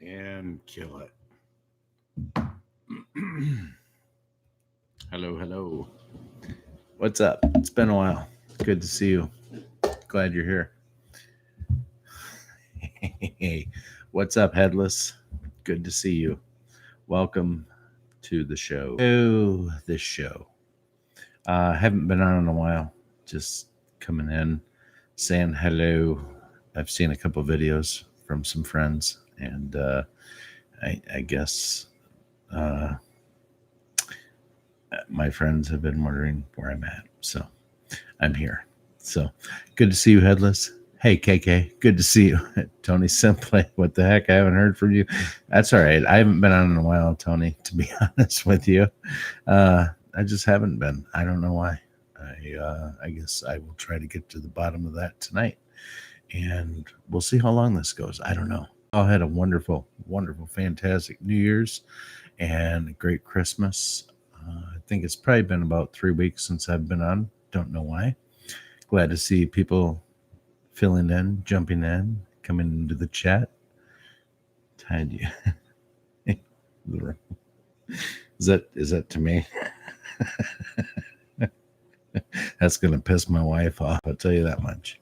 and kill it. Hello, hello. What's up? It's been a while. Good to see you. Glad you're here. Hey, what's up, Headless? Good to see you. Welcome to the show. Haven't been on in a while. Just coming in, saying hello. I've seen a couple videos from some friends, and I guess my friends have been wondering where I'm at. So I'm here. So good to see you, Headless. Hey, KK, good to see you. Tony Simply, what the heck? I haven't heard from you. That's all right. I haven't been on in a while, Tony, to be honest with you. I just haven't been. I don't know why. I guess I will try to get to the bottom of that tonight. And we'll see how long this goes. I don't know. I had a wonderful, wonderful, fantastic New Year's and a great Christmas. I think it's probably been about 3 weeks since I've been on. Don't know why. Glad to see people filling in, jumping in, coming into the chat. Tied you. Is that to me? That's gonna piss my wife off. I'll tell you that much.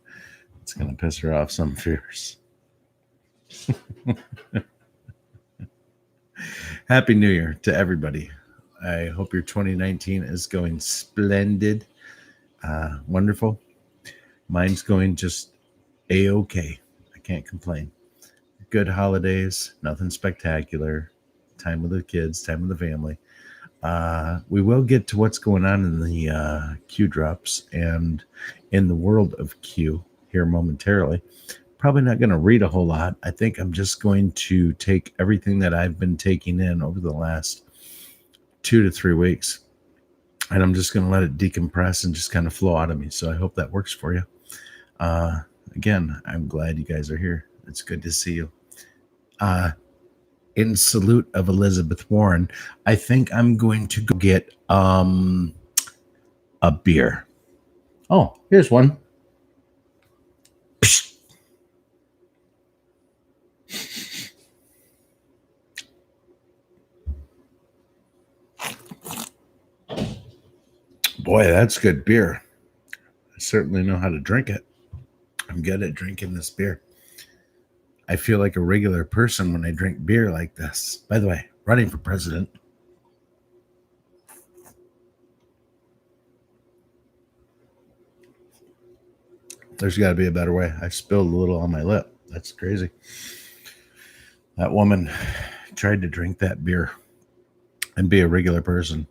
It's gonna piss her off some fierce. Happy New Year to everybody. I hope your 2019 is going splendid, wonderful. Mine's going just A-okay. I can't complain. Good holidays, nothing spectacular. Time with the kids, time with the family. We will get to what's going on in the Q drops and in the world of Q here momentarily. Probably not going to read a whole lot. I think I'm just going to take everything that I've been taking in over the last 2 to 3 weeks, and I'm just going to let it decompress and just kind of flow out of me. So I hope that works for you. Again, I'm glad you guys are here. It's good to see you. In salute of Elizabeth Warren, I think I'm going to go get a beer. Oh, here's one. Boy, that's good beer. I certainly know how to drink it. I'm good at drinking this beer. I feel like a regular person when I drink beer like this. By the way, running for president. There's got to be a better way. I spilled a little on my lip. That's crazy. That woman tried to drink that beer and be a regular person.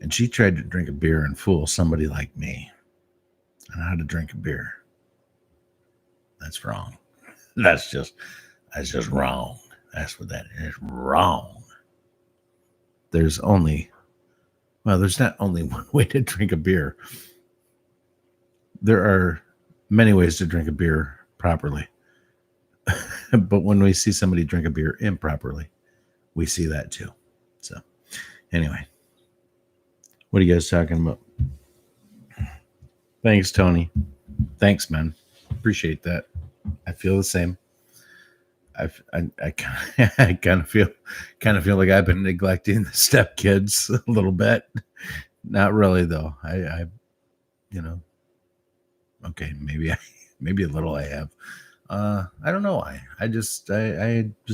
And she tried to drink a beer and fool somebody like me on how to drink a beer. That's wrong. That's just wrong. That's what that is. Wrong. There's not only one way to drink a beer. There are many ways to drink a beer properly. But when we see somebody drink a beer improperly, we see that too. So anyway, what are you guys talking about? Thanks, Tony. Thanks, man. Appreciate that. I feel the same. I kind of feel like I've been neglecting the stepkids a little bit. Not really though. I okay, maybe a little I have. I don't know why. I just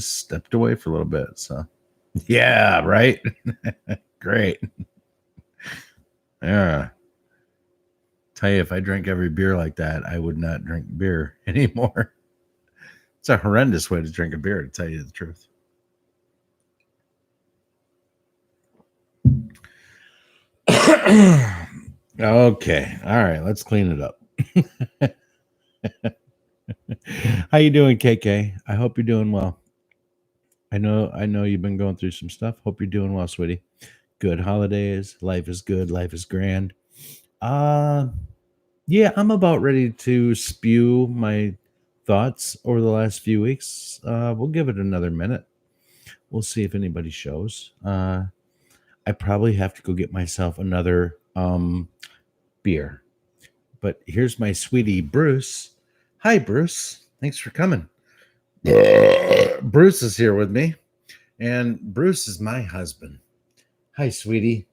stepped away for a little bit. So yeah, right. Great. Yeah. Tell you, if I drank every beer like that, I would not drink beer anymore. It's a horrendous way to drink a beer, to tell you the truth. Okay. All right. Let's clean it up. How you doing, KK? I hope you're doing well. I know you've been going through some stuff. Hope you're doing well, sweetie. Good holidays. Life is good. Life is grand. Yeah, I'm about ready to spew my thoughts over the last few weeks. We'll give it another minute. We'll see if anybody shows. I probably have to go get myself another beer. But here's my sweetie, Bruce. Hi, Bruce. Thanks for coming. Bruce is here with me, and Bruce is my husband. Hi, sweetie.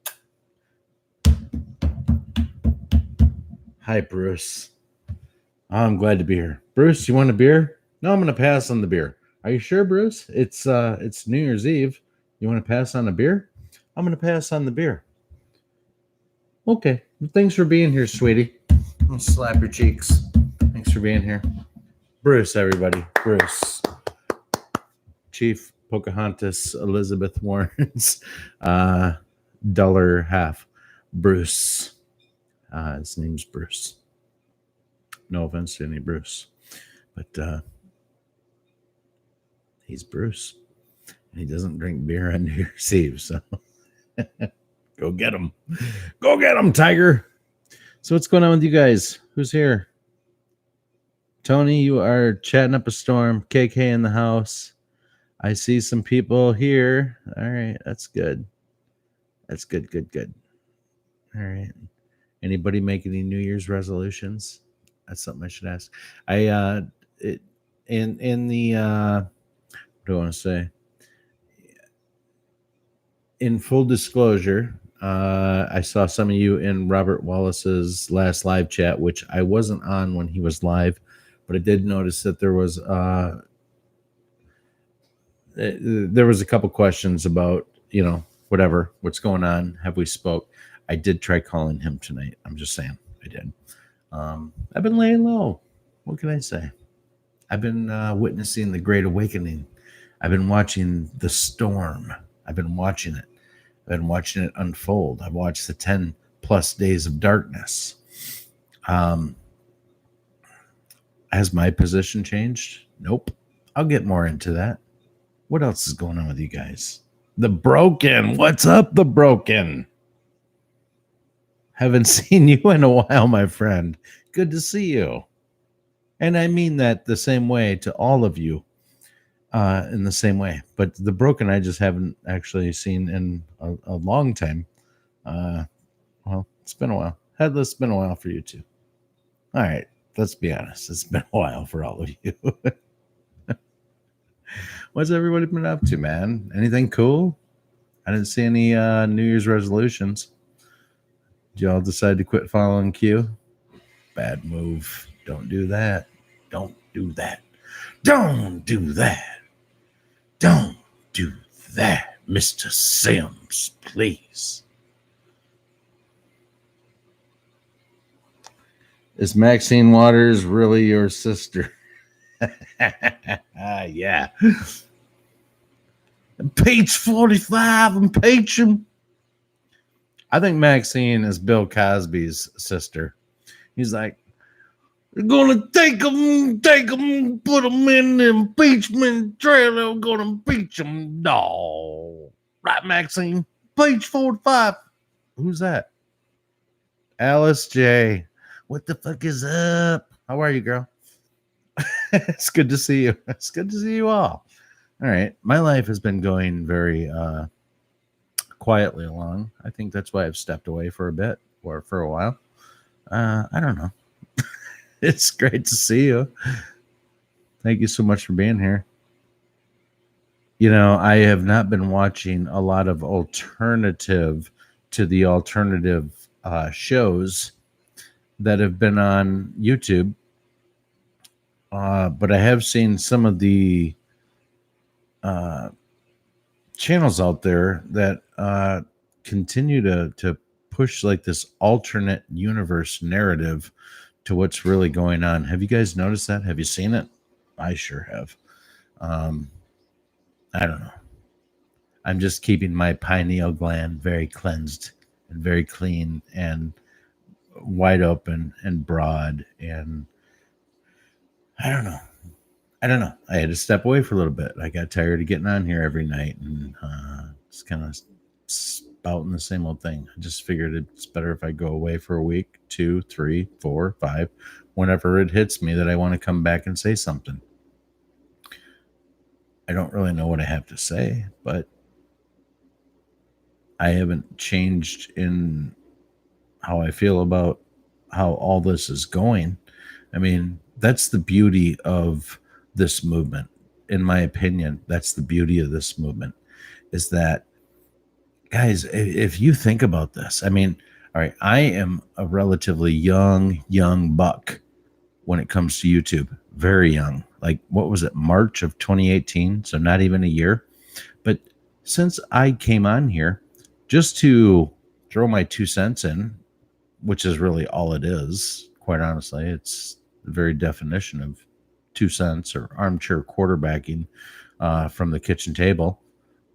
Hi, Bruce. I'm glad to be here. Bruce, you want a beer? No, I'm going to pass on the beer. Are you sure, Bruce? It's New Year's Eve. You want to pass on a beer? I'm going to pass on the beer. Okay. Thanks for being here, sweetie. I'll slap your cheeks. Thanks for being here. Bruce, everybody. Bruce. Chief Pocahontas Elizabeth Warren's duller half. Bruce. His name's Bruce. No offense to any Bruce. But he's Bruce. And he doesn't drink beer on New Year's Eve. So go get him. Go get him, Tiger. So what's going on with you guys? Who's here? Tony, you are chatting up a storm. KK in the house. I see some people here. All right, that's good. That's good. All right. Anybody make any New Year's resolutions? That's something I should ask. In the what do I want to say? In full disclosure, I saw some of you in Robert Wallace's last live chat, which I wasn't on when he was live, but I did notice that there was a couple questions about, what's going on. Have we spoke? I did try calling him tonight. I'm just saying I did. I've been laying low. What can I say? I've been witnessing the Great Awakening. I've been watching the storm. I've been watching it. I've been watching it unfold. I've watched the 10 plus days of darkness. Has my position changed? Nope. I'll get more into that. What else is going on with you guys? The Broken. What's up, The Broken? Haven't seen you in a while, my friend. Good to see you. And I mean that the same way to all of you, in the same way. But The Broken, I just haven't actually seen in a long time. Well, it's been a while. Headless, it's been a while for you too. All right, let's be honest. It's been a while for all of you. What's everybody been up to, man? Anything cool? I didn't see any New Year's resolutions. Did y'all decide to quit following Q? Bad move. Don't do that. Don't do that. Don't do that. Don't do that, Mr. Sims, please. Is Maxine Waters really your sister? Yeah. Page 45 and page him. I think Maxine is Bill Cosby's sister. He's like, we're going to take them, put them in the impeachment trailer. We're going to impeach them. No. Right, Maxine? Page 45. Who's that? Alice J. What the fuck is up? How are you, girl? It's good to see you. It's good to see you all. All right. My life has been going very quietly along. I think that's why I've stepped away for a bit or for a while. I don't know. It's great to see you. Thank you so much for being here. I have not been watching a lot of alternative to the alternative shows that have been on YouTube. But I have seen some of the channels out there that continue to push like this alternate universe narrative to what's really going on. Have you guys noticed that? Have you seen it? I sure have. I don't know. I'm just keeping my pineal gland very cleansed and very clean and wide open and broad. And I don't know. I had to step away for a little bit. I got tired of getting on here every night and just kind of spouting the same old thing. I just figured it's better if I go away for a week, 2, 3, 4, 5, whenever it hits me that I want to come back and say something. I don't really know what I have to say, but I haven't changed in how I feel about how all this is going. I mean, that's the beauty of this movement. in my opinion, that's the beauty of this movement, is that, guys, if you think about this, I mean, all right, I am a relatively young buck when it comes to YouTube, very young. Like, what was it, March of 2018? So not even a year. But since I came on here, just to throw my 2 cents in, which is really all it is, quite honestly, it's the very definition of 2 cents or armchair quarterbacking from the kitchen table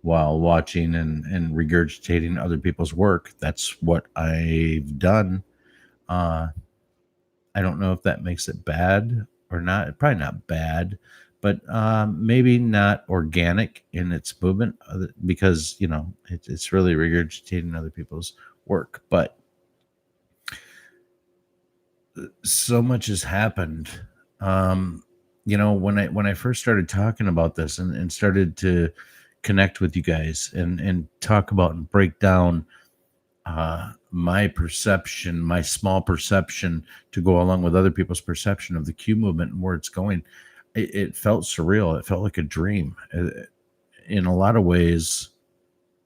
while watching and regurgitating other people's work. That's what I've done. Uh, I don't know if that makes it bad or not. Probably not bad, but maybe not organic in its movement because, it's really regurgitating other people's work. But so much has happened. When I first started talking about this and started to connect with you guys and talk about and break down my perception, my small perception, to go along with other people's perception of the Q movement and where it's going, it felt surreal. It felt like a dream. In a lot of ways,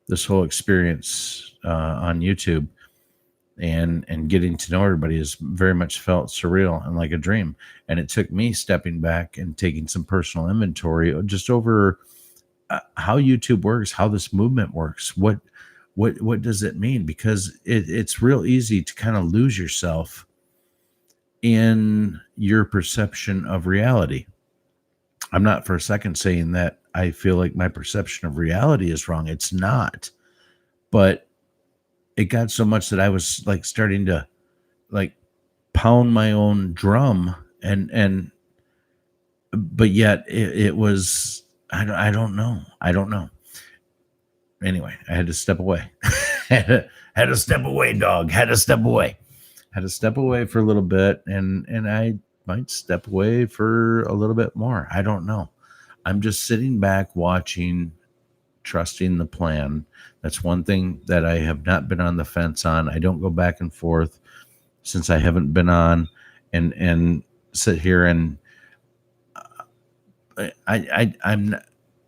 this whole experience on YouTube and getting to know everybody has very much felt surreal and like a dream. And it took me stepping back and taking some personal inventory just over how YouTube works, how this movement works, what does it mean? Because it's real easy to kind of lose yourself in your perception of reality. I'm not for a second saying that I feel like my perception of reality is wrong. It's not. But it got so much that I was like starting to like pound my own drum but yet it was, I don't know. Anyway, I had to step away. had to step away, dog. Had to step away for a little bit, and I might step away for a little bit more. I don't know. I'm just sitting back watching, trusting the plan. That's one thing that I have not been on the fence on. I don't go back and forth since I haven't been on and sit here and I'm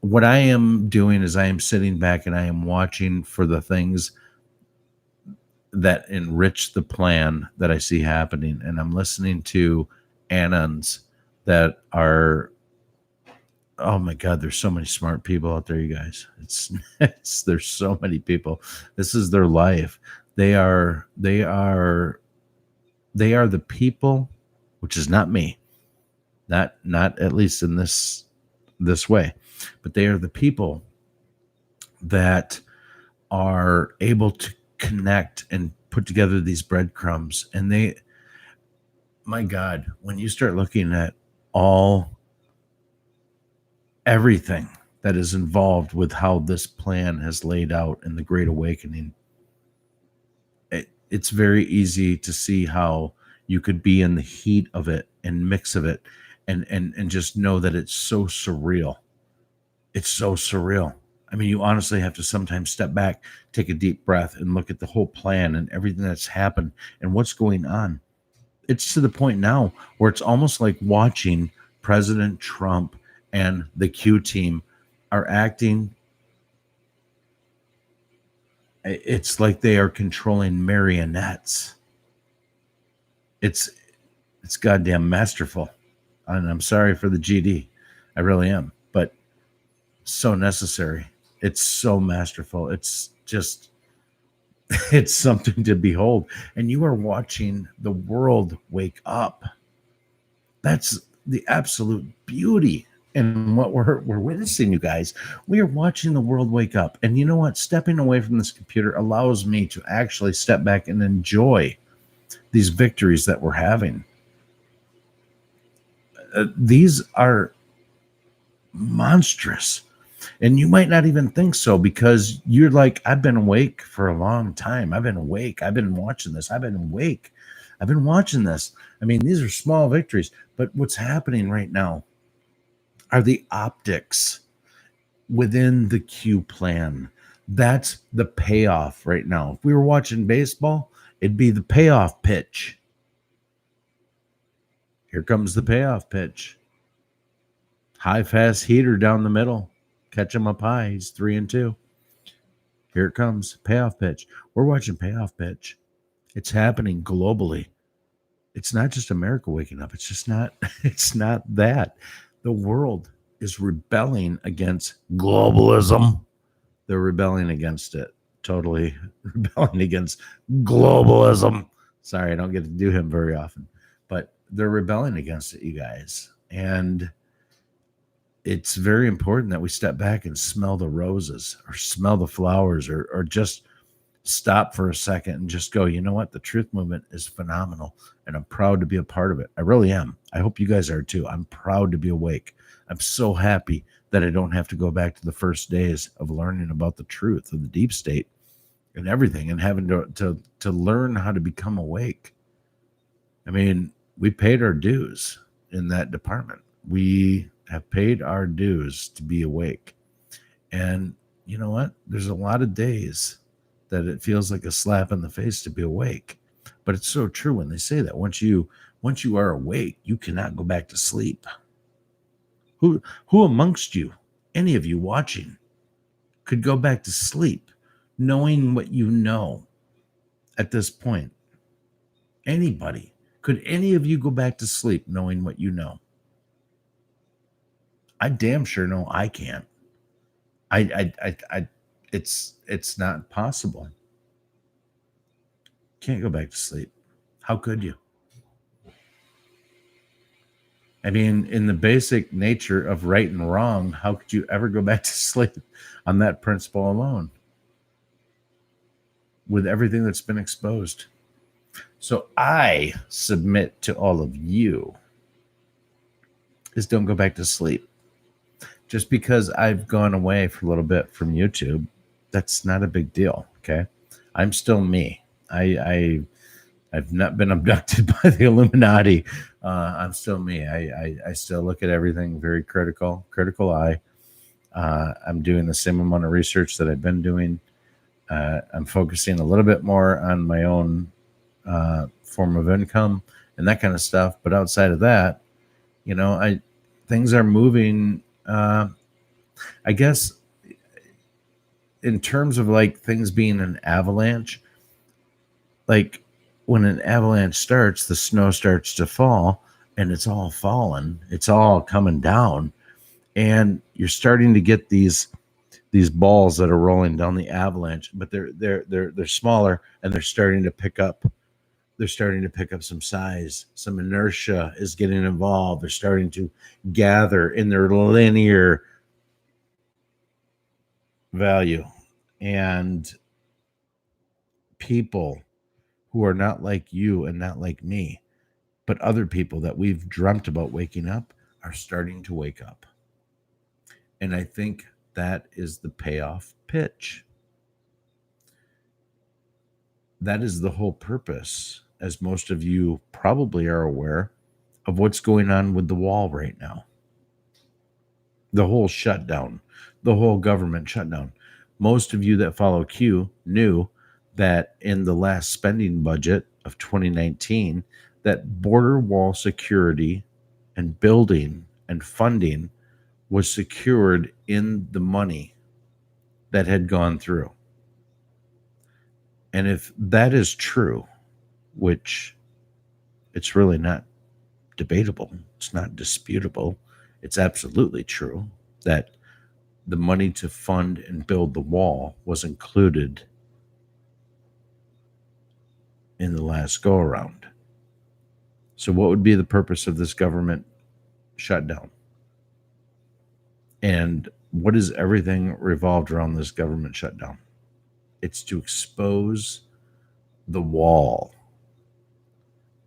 what I am doing is I am sitting back and I am watching for the things that enrich the plan that I see happening. And I'm listening to Anons that are, oh my God, there's so many smart people out there, you guys. There's so many people. This is their life. They are the people, which is not me, not at least in this way, but they are the people that are able to connect and put together these breadcrumbs. And my God, when you start looking at everything that is involved with how this plan has laid out in the Great Awakening, it's very easy to see how you could be in the heat of it and mix of it and just know that it's so surreal. It's so surreal. I mean, you honestly have to sometimes step back, take a deep breath, and look at the whole plan and everything that's happened and what's going on. It's to the point now where it's almost like watching President Trump and the Q team are acting. It's like they are controlling marionettes. It's goddamn masterful. And I'm sorry for the GD. I really am. But so necessary. It's so masterful. It's just, it's something to behold. And you are watching the world wake up. That's the absolute beauty in what we're witnessing, you guys. We are watching the world wake up. And you know what? Stepping away from this computer allows me to actually step back and enjoy these victories that we're having. These are monstrous. And you might not even think so because you're like, I've been awake for a long time. I've been awake. I've been watching this. I've been awake. I've been watching this. I mean, these are small victories. But what's happening right now are the optics within the Q plan. That's the payoff right now. If we were watching baseball, it'd be the payoff pitch. Here comes the payoff pitch. High fast heater down the middle. Catch him up high. He's 3-2. Here it comes. Payoff pitch. We're watching payoff pitch. It's happening globally. It's not just America waking up. It's just not, it's not that. The world is rebelling against globalism. They're rebelling against it. Totally rebelling against globalism. Sorry, I don't get to do him very often. But they're rebelling against it, you guys. And it's very important that we step back and smell the roses or smell the flowers or just stop for a second and just go, you know what? The truth movement is phenomenal and I'm proud to be a part of it. I really am. I hope you guys are too. I'm proud to be awake. I'm so happy that I don't have to go back to the first days of learning about the truth of the deep state and everything and having to learn how to become awake. I mean, we paid our dues in that department. We have paid our dues to be awake. And you know what? There's a lot of days that it feels like a slap in the face to be awake. But it's so true when they say that once you are awake, you cannot go back to sleep. Who amongst you, any of you watching, could go back to sleep knowing what you know at this point? Anybody? Could any of you go back to sleep knowing what you know? I damn sure know I can't. It's not possible. Can't go back to sleep. How could you? I mean, in the basic nature of right and wrong, how could you ever go back to sleep on that principle alone with everything that's been exposed? So I submit to all of you is don't go back to sleep. Just because I've gone away for a little bit from YouTube, that's not a big deal. Okay. I'm still me. I've not been abducted by the Illuminati. I'm still me. I still look at everything very critical eye. I'm doing the same amount of research that I've been doing. I'm focusing a little bit more on my own form of income and that kind of stuff. But outside of that, you know, things are moving. I guess in terms of like things being an avalanche, like when an avalanche starts, the snow starts to fall and it's all falling. It's all coming down. And you're starting to get these balls that are rolling down the avalanche, but they're smaller and they're starting to pick up. They're starting to pick up some size. Some inertia is getting involved. They're starting to gather in their linear value. And people who are not like you and not like me, but other people that we've dreamt about waking up are starting to wake up. And I think that is the payoff pitch. That is the whole purpose, as most of you probably are aware, of what's going on with the wall right now. The whole shutdown, the whole government shutdown. Most of you that follow Q knew that in the last spending budget of 2019, that border wall security and building and funding was secured in the money that had gone through. And if that is true, which it's really not debatable, it's not disputable, it's absolutely true that the money to fund and build the wall was included in the last go around. So what would be the purpose of this government shutdown? And what is everything revolved around this government shutdown? It's to expose the wall.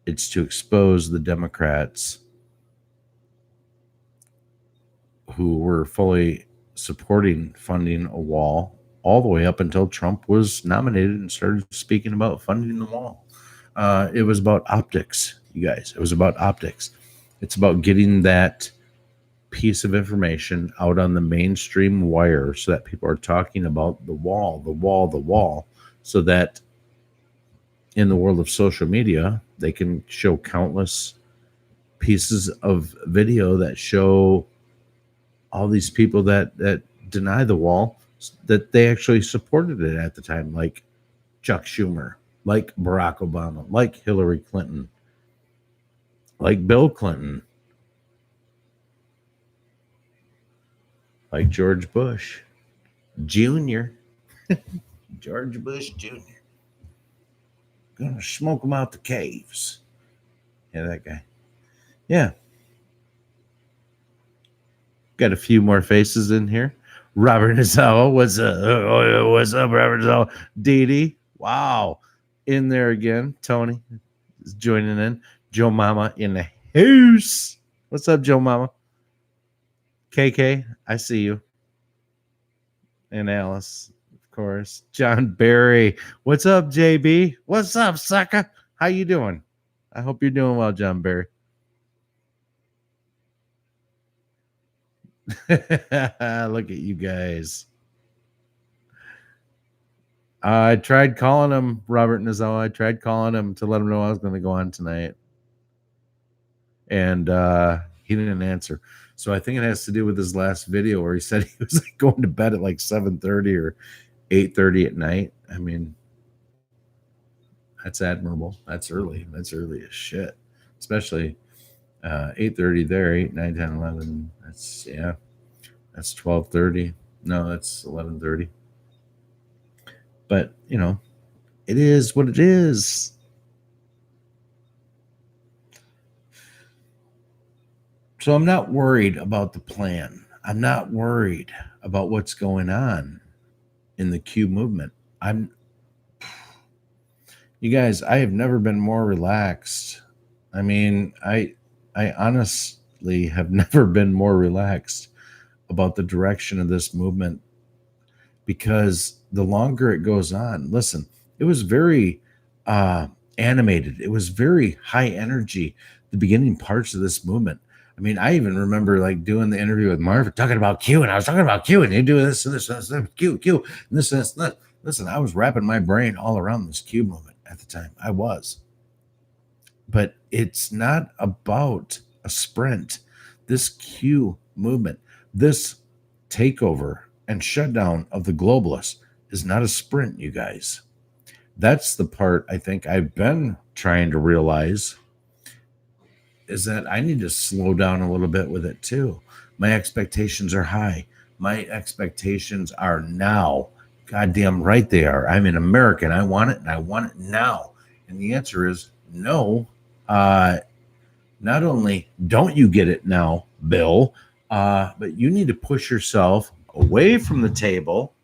It's to expose the Democrats who were fully supporting funding a wall all the way up until Trump was nominated and started speaking about funding the wall. It was about optics, you guys. It was about optics. It's about getting that piece of information out on the mainstream wire so that people are talking about the wall, so that in the world of social media, they can show countless pieces of video that show all these people that deny the wall, that they actually supported it at the time, like Chuck Schumer, like Barack Obama, like Hillary Clinton, like Bill Clinton, like George Bush Jr. George Bush Jr. Gonna smoke them out the caves. Yeah, that guy. Yeah. Got a few more faces in here. Robert Nazawa, what's up? What's up, Robert Nazawa? Dee Dee, wow. In there again. Tony is joining in. Joe Mama in the house. What's up, Joe Mama? KK, I see you. And Alice, of course. John Barry. What's up, JB? What's up, sucker? How you doing? I hope you're doing well, John Barry. Look at you guys. I tried calling him, Robert Nazawa. I tried calling him to let him know I was going to go on tonight. And he didn't answer. So I think it has to do with his last video where he said he was like going to bed at like 7:30 or 8:30 at night. I mean, that's admirable. That's early. That's early as shit. Especially 8:30 there, 8, 9, 10, 11. That's, yeah. That's 12:30. No, that's 11:30. But, you know, it is what it is. So I'm not worried about the plan. I'm not worried about what's going on in the Q movement. You guys, I have never been more relaxed. I mean, I honestly have never been more relaxed about the direction of this movement, because the longer it goes on, listen, it was very animated. It was very high energy, the beginning parts of this movement. I mean, I even remember like doing the interview with Marv talking about Q, and I was talking about Q, and you do this and this and this, Q, and this and this. And that. Listen, I was wrapping my brain all around this Q movement at the time. I was. But it's not about a sprint. This Q movement, this takeover and shutdown of the globalists is not a sprint, you guys. That's the part I think I've been trying to realize, is that I need to slow down a little bit with it too. My expectations are high. My expectations are now. Goddamn right they are. I'm an American. I want it, and I want it now. And the answer is no. Not only don't you get it now, Bill, but you need to push yourself away from the table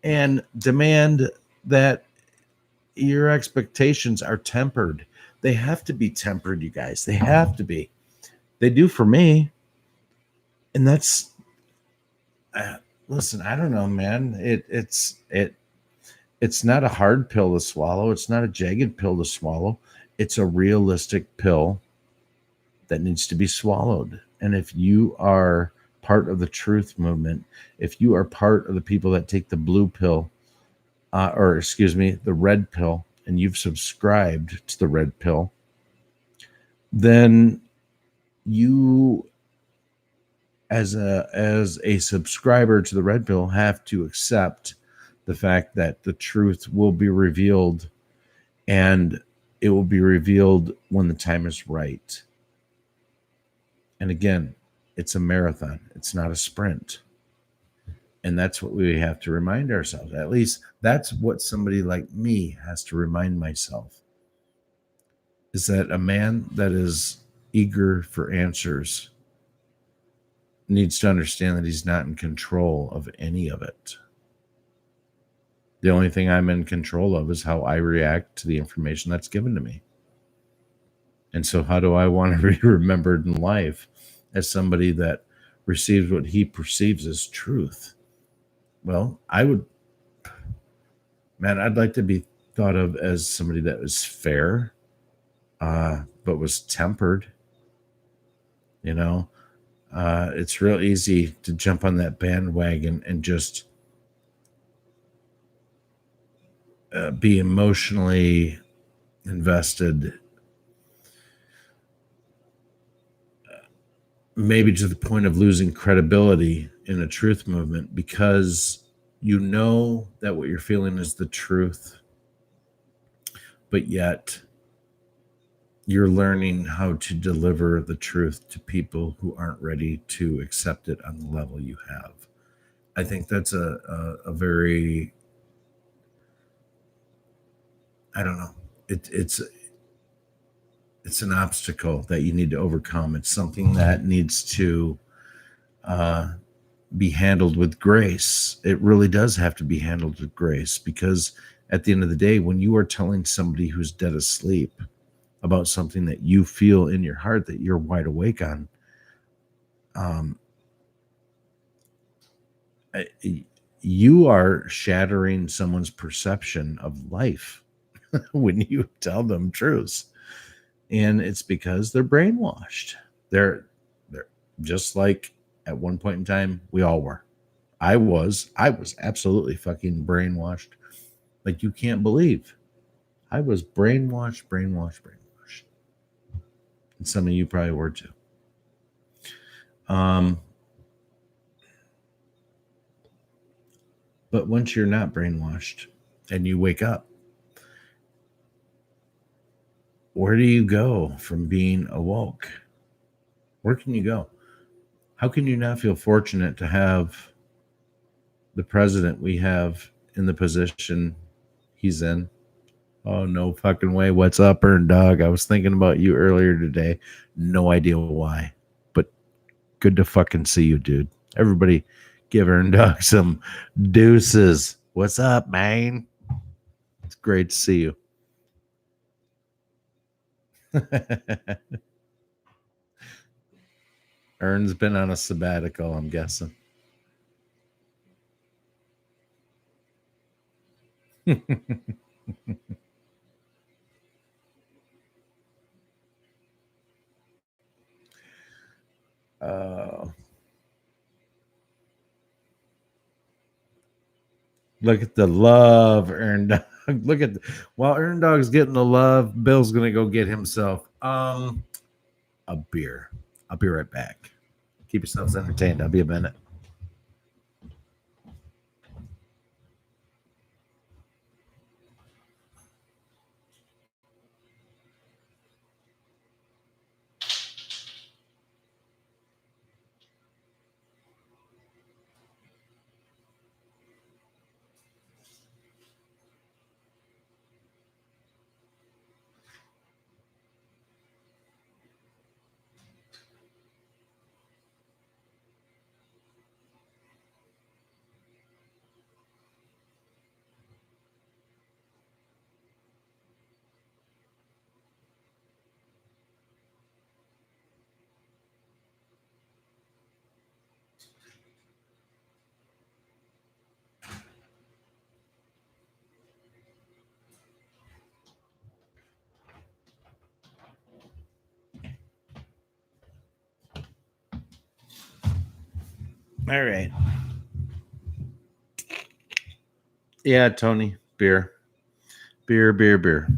and demand that your expectations are tempered. They have to be tempered, you guys. They have to be. They do for me. And that's, listen, I don't know, man. It's not a hard pill to swallow. It's not a jagged pill to swallow. It's a realistic pill that needs to be swallowed. And if you are part of the truth movement, if you are part of the people that take the blue pill, the red pill, and you've subscribed to the red pill, then you, as a subscriber to the red pill, have to accept the fact that the truth will be revealed, and it will be revealed when the time is right. And again, it's a marathon. It's not a sprint. And that's what we have to remind ourselves. At least that's what somebody like me has to remind myself, is that a man that is eager for answers needs to understand that he's not in control of any of it. The only thing I'm in control of is how I react to the information that's given to me. And so how do I want to be remembered in life? As somebody that receives what he perceives as truth. Well, I'd like to be thought of as somebody that was fair, but was tempered. You know, it's real easy to jump on that bandwagon and just be emotionally invested maybe to the point of losing credibility in a truth movement, because you know that what you're feeling is the truth, but yet you're learning how to deliver the truth to people who aren't ready to accept it on the level you have. I think that's a very, I don't know, it's an obstacle that you need to overcome. It's something that needs to uh, be handled with grace. It really does have to be handled with grace, because at the end of the day, when you are telling somebody who's dead asleep about something that you feel in your heart that you're wide awake on, um, you are shattering someone's perception of life when you tell them truths. And it's because they're brainwashed. They're just like at one point in time we all were. I was absolutely fucking brainwashed. Like, you can't believe. I was brainwashed. And some of you probably were too. Um, but once you're not brainwashed and you wake up, where do you go from being awoke? Where can you go? How can you not feel fortunate to have the president we have in the position he's in? Oh, no fucking way. What's up, Earn Dog? I was thinking about you earlier today. No idea why, but good to fucking see you, dude. Everybody give Earn Dog some deuces. What's up, man? It's great to see you. Ern's been on a sabbatical, I'm guessing. uh, Look at the love, Earn Dog. Look at while Earn Dog's getting the love, Bill's gonna go get himself a beer. I'll be right back. Keep yourselves entertained. I'll be a minute. All right. Yeah, Tony. Beer. Beer.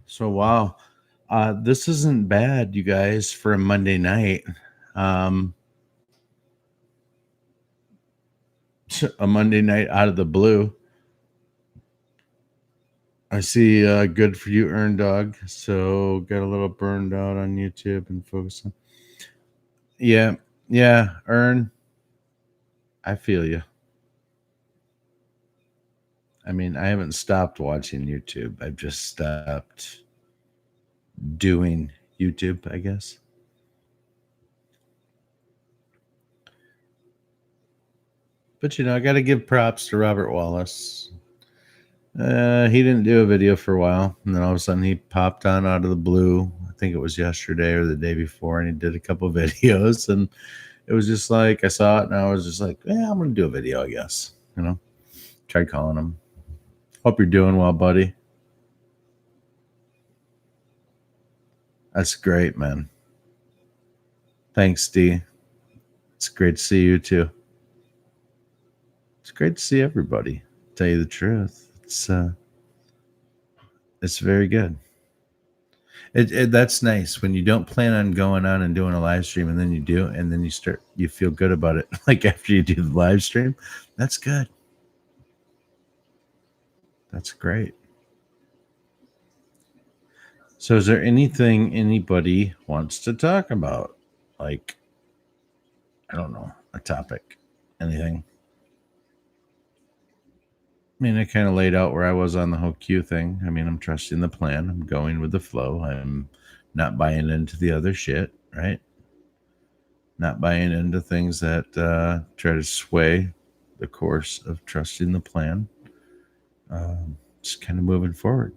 So wow. This isn't bad, you guys, for a Monday night. Um a Monday night out of the blue. I see good for you, Earn Dog. So got a little burned out on YouTube and focus on. Yeah, yeah, Earn. I feel you. I mean, I haven't stopped watching YouTube. I've just stopped doing YouTube, I guess. But I got to give props to Robert Wallace. He didn't do a video for a while, and then all of a sudden he popped on out of the blue. I think it was yesterday or the day before, and he did a couple videos, and it was just like I saw it, and I was just like, "Yeah, I'm gonna do a video, I guess." Tried calling him. Hope you're doing well, buddy. That's great, man. Thanks, D. It's great to see you too. It's great to see everybody. Tell you the truth, it's very good. That's nice when you don't plan on going on and doing a live stream, and then you do, and then you feel good about it. Like after you do the live stream, that's good. That's great. So, is there anything anybody wants to talk about? Like, I don't know, a topic, anything? I mean, I kind of laid out where I was on the whole Q thing. I mean, I'm trusting the plan. I'm going with the flow. I'm not buying into the other shit, right? Not buying into things that try to sway the course of trusting the plan. Just kind of moving forward.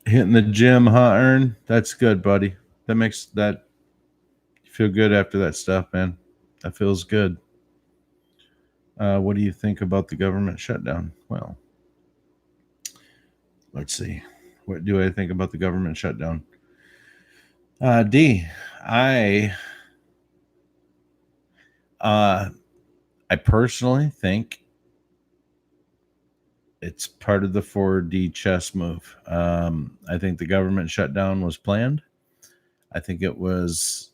Hitting the gym, huh, Ern? That's good, buddy. That makes that you feel good after that stuff, man. That feels good. What do you think about the government shutdown? Well, let's see. What do I think about the government shutdown? D, uh, I personally think it's part of the 4D chess move. I think the government shutdown was planned. I think it was.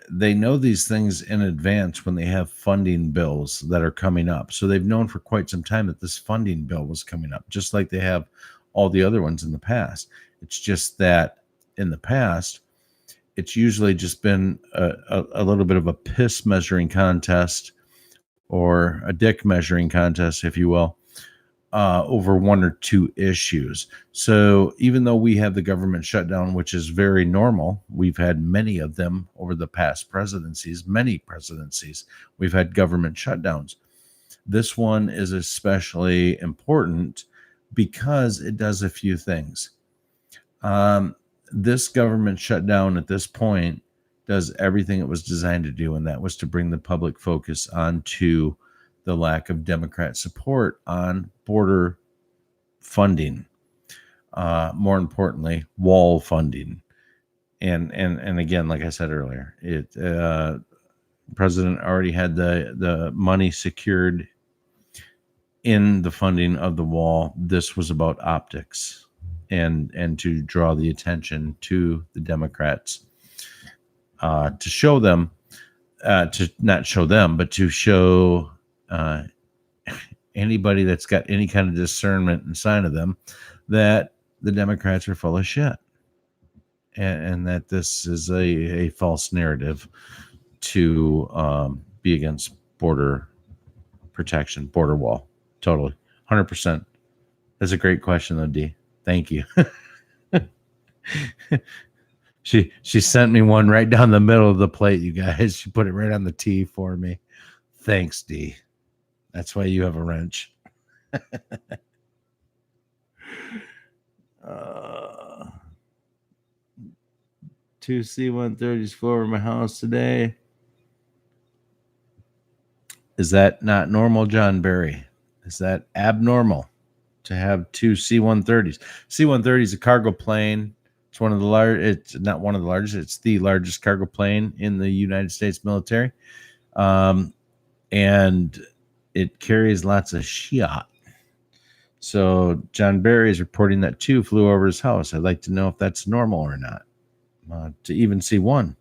They know these things in advance when they have funding bills that are coming up. So they've known for quite some time that this funding bill was coming up, just like they have all the other ones in the past. It's just that in the past, it's usually just been a little bit of a piss measuring contest or a dick measuring contest, if you will, over one or two issues. So even though we have the government shutdown, which is very normal, we've had many of them over the past presidencies, many presidencies, we've had government shutdowns. This one is especially important because it does a few things. This government shutdown at this point does everything it was designed to do, and that was to bring the public focus onto the lack of Democrat support on border funding. More importantly, wall funding, and again, like I said earlier, President already had the money secured in the funding of the wall. This was about optics and to draw the attention to the Democrats, to show them, to not show them, but to show anybody that's got any kind of discernment inside of them that the Democrats are full of shit, and that this is a false narrative to be against border protection, border wall. Totally, 100%. That's a great question, though, D. Thank you. She sent me one right down the middle of the plate, you guys. She put it right on the tee for me. Thanks, D. That's why you have a wrench. Two C-130s flew over my house today. Is that not normal, John Barry? Is that abnormal to have two C-130s? C-130 is a cargo plane. It's one of the large. It's not one of the largest. It's the largest cargo plane in the United States military, and it carries lots of shit. So John Barry is reporting that two flew over his house. I'd like to know if that's normal or not. To even see one,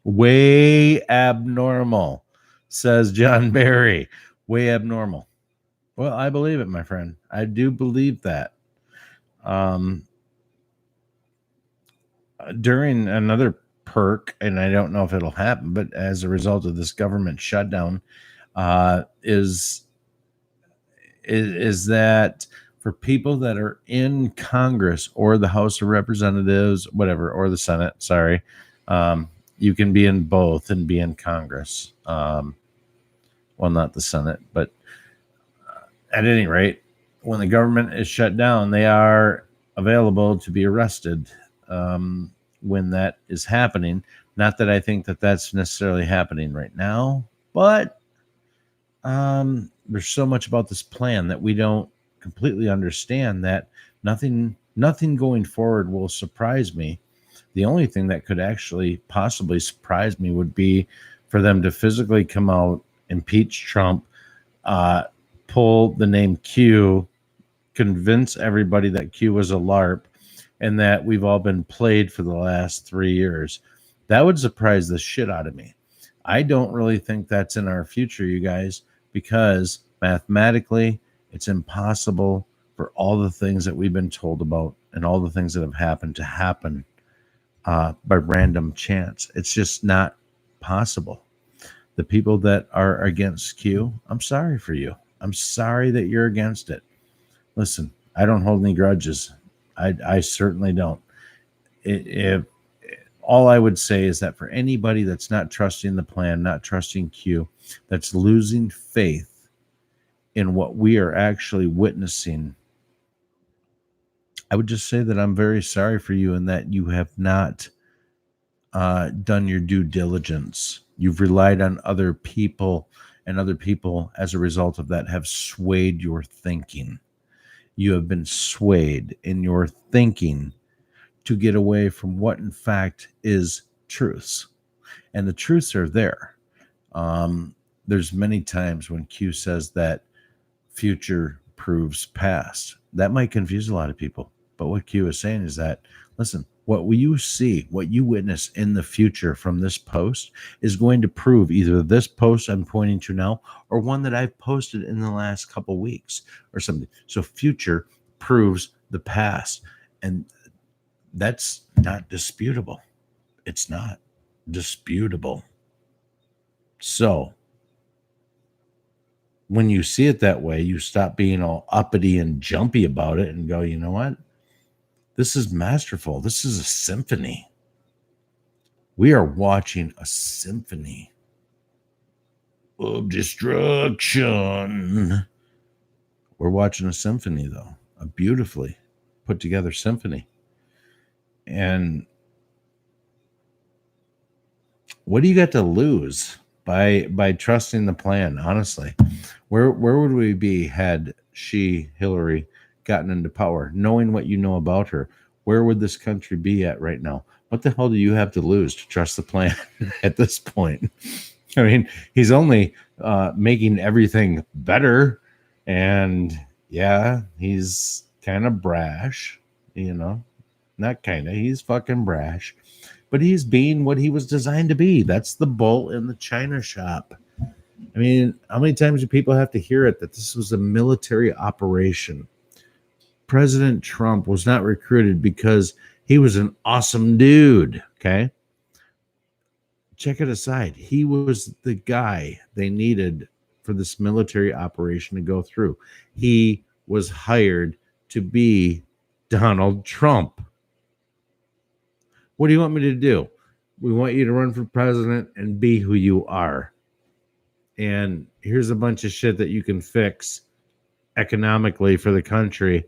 way abnormal, says John Barry. Way abnormal. Well, I believe it, my friend. I do believe that. During another perk, and I don't know if it'll happen, but as a result of this government shutdown, is that for people that are in Congress or the House of Representatives, whatever, or the Senate, sorry, you can be in both and be in Congress. Well, not the Senate, but at any rate, when the government is shut down, they are available to be arrested when that is happening. Not that I think that that's necessarily happening right now, but there's so much about this plan that we don't completely understand, that nothing going forward will surprise me. The only thing that could actually possibly surprise me would be for them to physically come out, impeach Trump, uh, pull the name Q, convince everybody that Q was a LARP and that we've all been played for the last 3 years. That would surprise the shit out of me. I don't really think that's in our future, you guys, because mathematically it's impossible for all the things that we've been told about and all the things that have happened to happen by random chance. It's just not possible. The people that are against Q, I'm sorry for you. I'm sorry that you're against it. Listen, I don't hold any grudges. I certainly don't. All I would say is that for anybody that's not trusting the plan, not trusting Q, that's losing faith in what we are actually witnessing, I would just say that I'm very sorry for you and that you have not done your due diligence. You've relied on other people, and other people, as a result of that, have swayed your thinking. You have been swayed in your thinking to get away from what, in fact, is truths. And the truths are there. There's many times when Q says that future proves past. That might confuse a lot of people. But what Q is saying is that, listen, what you see, what you witness in the future from this post is going to prove either this post I'm pointing to now or one that I've posted in the last couple weeks or something. So future proves the past. And that's not disputable. It's not disputable. So when you see it that way, you stop being all uppity and jumpy about it and go, you know what? This is masterful. This is a symphony. We are watching a symphony of destruction. We're watching a symphony, though, a beautifully put together symphony. And what do you got to lose by trusting the plan? Honestly, where would we be had Hillary, gotten into power? Knowing what you know about her, where would this country be at right now? What the hell do you have to lose to trust the plan at this point? I mean, he's only making everything better, and yeah, he's kind of brash, not kind of. He's fucking brash. But he's being what he was designed to be. That's the bull in the china shop. I mean, how many times do people have to hear it that this was a military operation? President Trump was not recruited because he was an awesome dude, okay? Check it aside. He was the guy they needed for this military operation to go through. He was hired to be Donald Trump. What do you want me to do? We want you to run for president and be who you are. And here's a bunch of shit that you can fix economically for the country.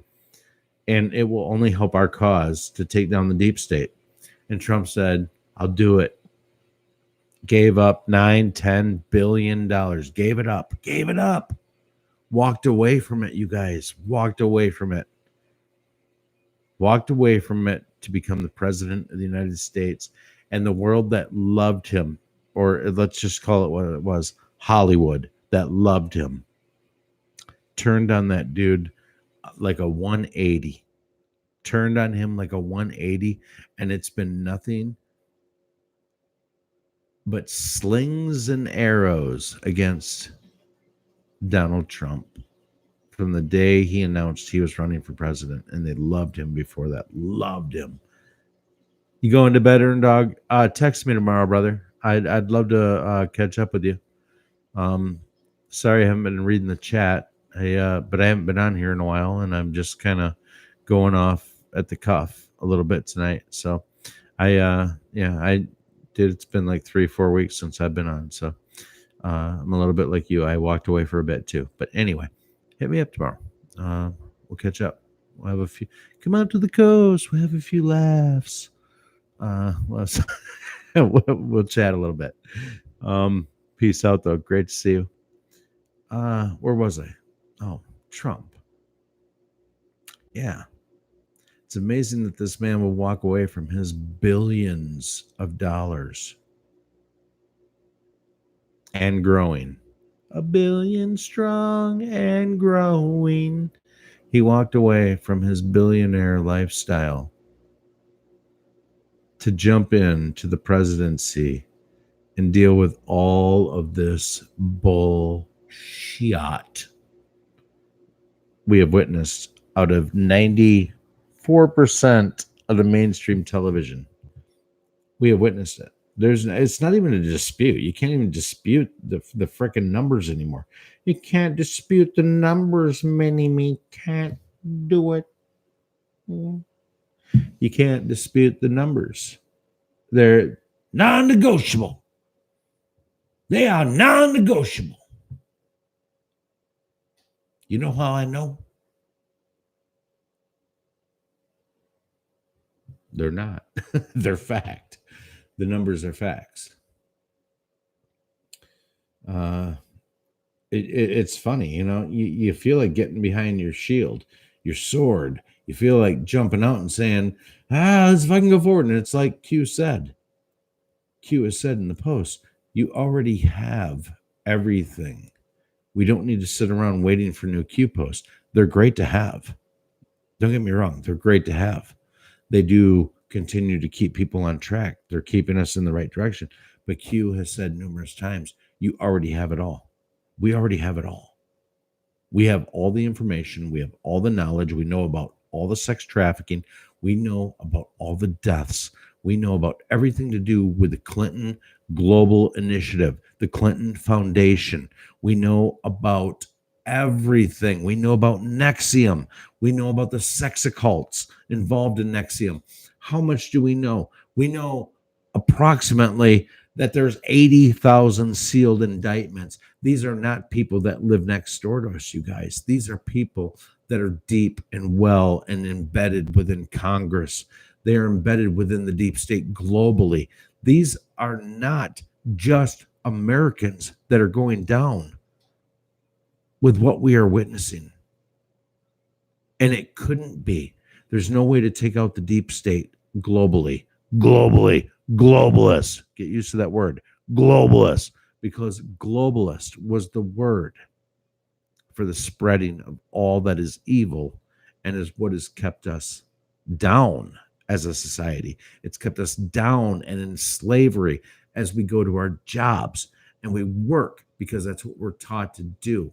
And it will only help our cause to take down the deep state. And Trump said, I'll do it. Gave up $9-10 billion. Gave it up. Walked away from it, you guys. Walked away from it to become the president of the United States. And the world that loved him, or let's just call it what it was, Hollywood, that loved him, turned on that dude like a 180. Turned on him like a 180. And it's been nothing but slings and arrows against Donald Trump from the day he announced he was running for president. And they loved him before that. Loved him. You going to bed, Earn Dog? Text me tomorrow, brother. I'd love to catch up with you. Sorry I haven't been reading the chat. But I haven't been on here in a while, and I'm just kind of going off at the cuff a little bit tonight. So I did. It's been like 3-4 weeks since I've been on. So I'm a little bit like you. I walked away for a bit too. But anyway, hit me up tomorrow. We'll catch up. We'll have a few. Come out to the coast. We'll have a few laughs. We'll chat a little bit. Peace out, though. Great to see you. Where was I? Oh, Trump. Yeah. It's amazing that this man will walk away from his billions of dollars and growing. A billion strong and growing. He walked away from his billionaire lifestyle to jump into the presidency and deal with all of this bullshit we have witnessed out of 94% of the mainstream television. We have witnessed it. It's not even a dispute. You can't even dispute the freaking numbers anymore. You can't dispute the numbers, mini-me. Can't do it. You can't dispute the numbers. They're non-negotiable. They are non-negotiable. You know how I know? They're not. They're fact. The numbers are facts. It's funny, you know, you feel like getting behind your shield, your sword. You feel like jumping out and saying, let's fucking go forward. And it's like Q said. Q has said in the post, you already have everything. We don't need to sit around waiting for new Q posts. They're great to have. Don't get me wrong. They're great to have. They do continue to keep people on track. They're keeping us in the right direction. But Q has said numerous times, you already have it all. We already have it all. We have all the information. We have all the knowledge. We know about all the sex trafficking. We know about all the deaths. We know about everything to do with the Clinton Global Initiative, the Clinton Foundation. We know about everything. We know about NXIVM. We know about the sex occults involved in NXIVM. How much do we know? We know approximately that there's 80,000 sealed indictments. These are not people that live next door to us, you guys. These are people that are deep and well and embedded within Congress. They are embedded within the deep state globally. These are not just Americans that are going down with what we are witnessing. And it couldn't be. There's no way to take out the deep state globally. Globalists. Get used to that word. Globalist. Because globalist was the word for the spreading of all that is evil and is what has kept us down as a society. It's kept us down and in slavery as we go to our jobs and we work because that's what we're taught to do.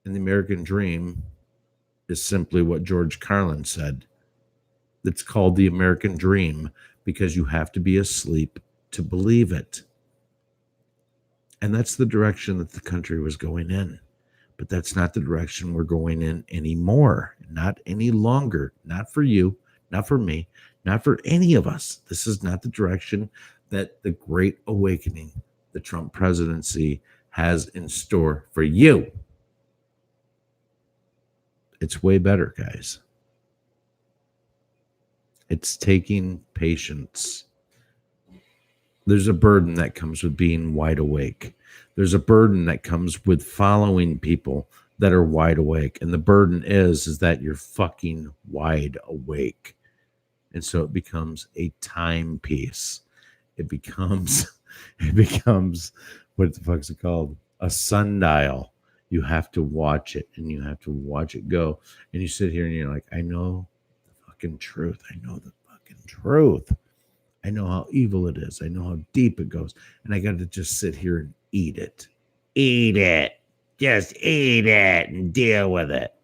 And the American dream is simply what George Carlin said. It's called the American dream because you have to be asleep to believe it. And that's the direction that the country was going in. But that's not the direction we're going in anymore. Not any longer. Not for you, not for me, not for any of us. This is not the direction that the Great Awakening, the Trump presidency, has in store for you. It's way better, guys. It's taking patience. There's a burden that comes with being wide awake. There's a burden that comes with following people that are wide awake. And the burden is that you're fucking wide awake. And so it becomes a timepiece. It becomes, what the fuck's it called? A sundial. You have to watch it and you have to watch it go. And you sit here and you're like, I know the fucking truth. I know the fucking truth. I know how evil it is. I know how deep it goes. And I got to just sit here and eat it. Eat it. Just eat it and deal with it.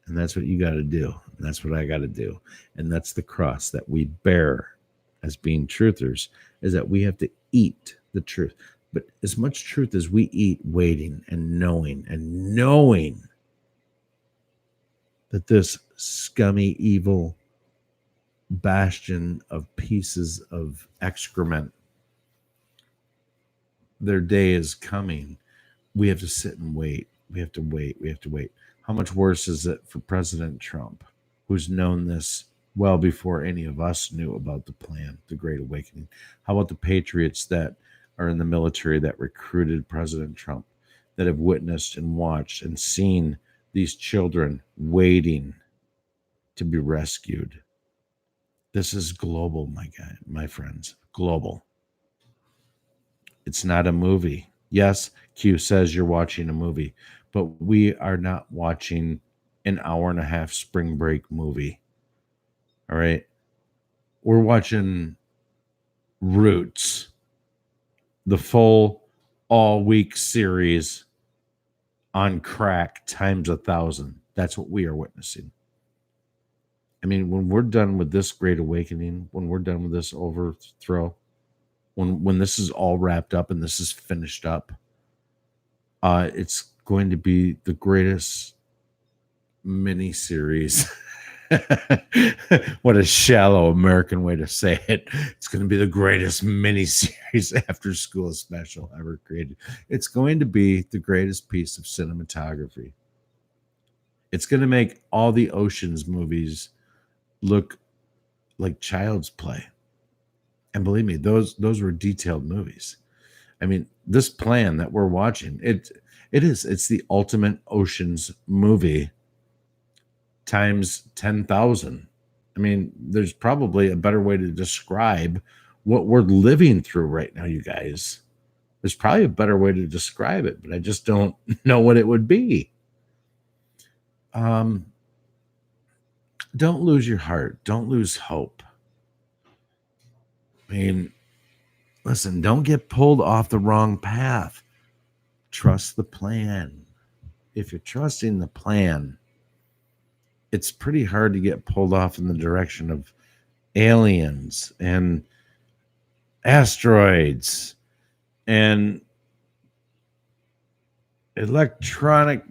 And that's what you got to do. And that's what I got to do. And that's the cross that we bear as being truthers, is that we have to eat the truth. But as much truth as we eat, waiting and knowing that this scummy, evil bastion of pieces of excrement, their day is coming. We have to sit and wait. We have to wait. How much worse is it for President Trump, who's known this well before any of us knew about the plan, the Great Awakening? How about the patriots that are in the military that recruited President Trump, that have witnessed and watched and seen these children waiting to be rescued. This is global, my friends. Global. It's not a movie. Yes, Q says you're watching a movie, but we are not watching an hour and a half spring break movie. All right. We're watching Roots, the full all week series on crack times 1,000. That's what we are witnessing. I mean, when we're done with this great awakening, when we're done with this overthrow, when this is all wrapped up and this is finished up, it's going to be the greatest mini series. What a shallow American way to say it. It's going to be the greatest mini series after school special ever created. It's going to be the greatest piece of cinematography. It's going to make all the Oceans movies look like child's play. And believe me, those were detailed movies. I mean, this plan that we're watching, it's the ultimate Oceans movie times 10,000. I mean, there's probably a better way to describe what we're living through right now, you guys. There's probably a better way to describe it, but I just don't know what it would be. Don't lose your heart. Don't lose hope. I mean, listen, don't get pulled off the wrong path. Trust the plan. If you're trusting the plan, it's pretty hard to get pulled off in the direction of aliens and asteroids and electronic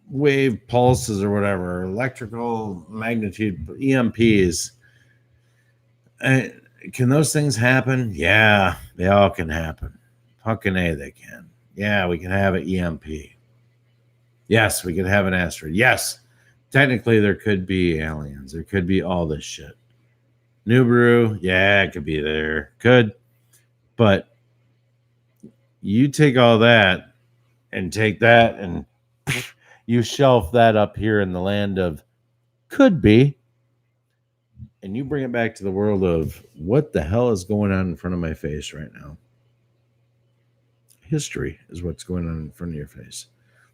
wave pulses or whatever, electrical magnitude, EMPs. Can those things happen? Yeah, they all can happen. Fucking A, they can. Yeah, we can have an EMP. Yes, we could have an asteroid. Yes, technically there could be aliens. There could be all this shit. Nibiru, yeah, it could be there. Could. But you take all that and take that and you shelf that up here in the land of could be. And you bring it back to the world of what the hell is going on in front of my face right now. History is what's going on in front of your face.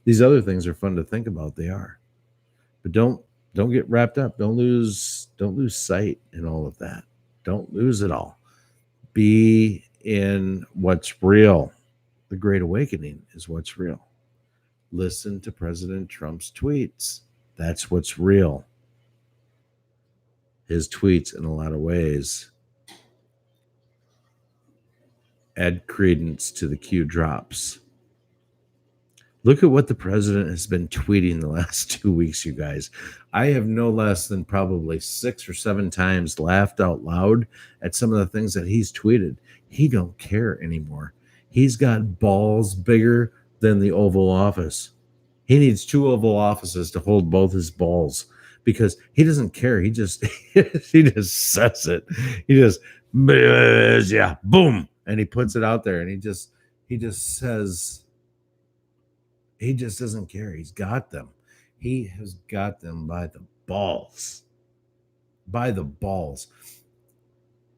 These other things are fun to think about. They are. But don't get wrapped up. Don't lose sight in all of that. Don't lose it all. Be in what's real. The Great Awakening is what's real. Listen to President Trump's tweets. That's what's real. His tweets, in a lot of ways, add credence to the Q drops. Look at what the president has been tweeting the last 2 weeks, you guys. I have no less than probably 6 or 7 times laughed out loud at some of the things that he's tweeted. He don't care anymore. He's got balls bigger than the Oval Office. He needs 2 Oval Offices to hold both his balls because he doesn't care. He just he just says it. He just yeah, boom, and he puts it out there, and he just says. He just doesn't care. He's got them. He has got them by the balls. By the balls.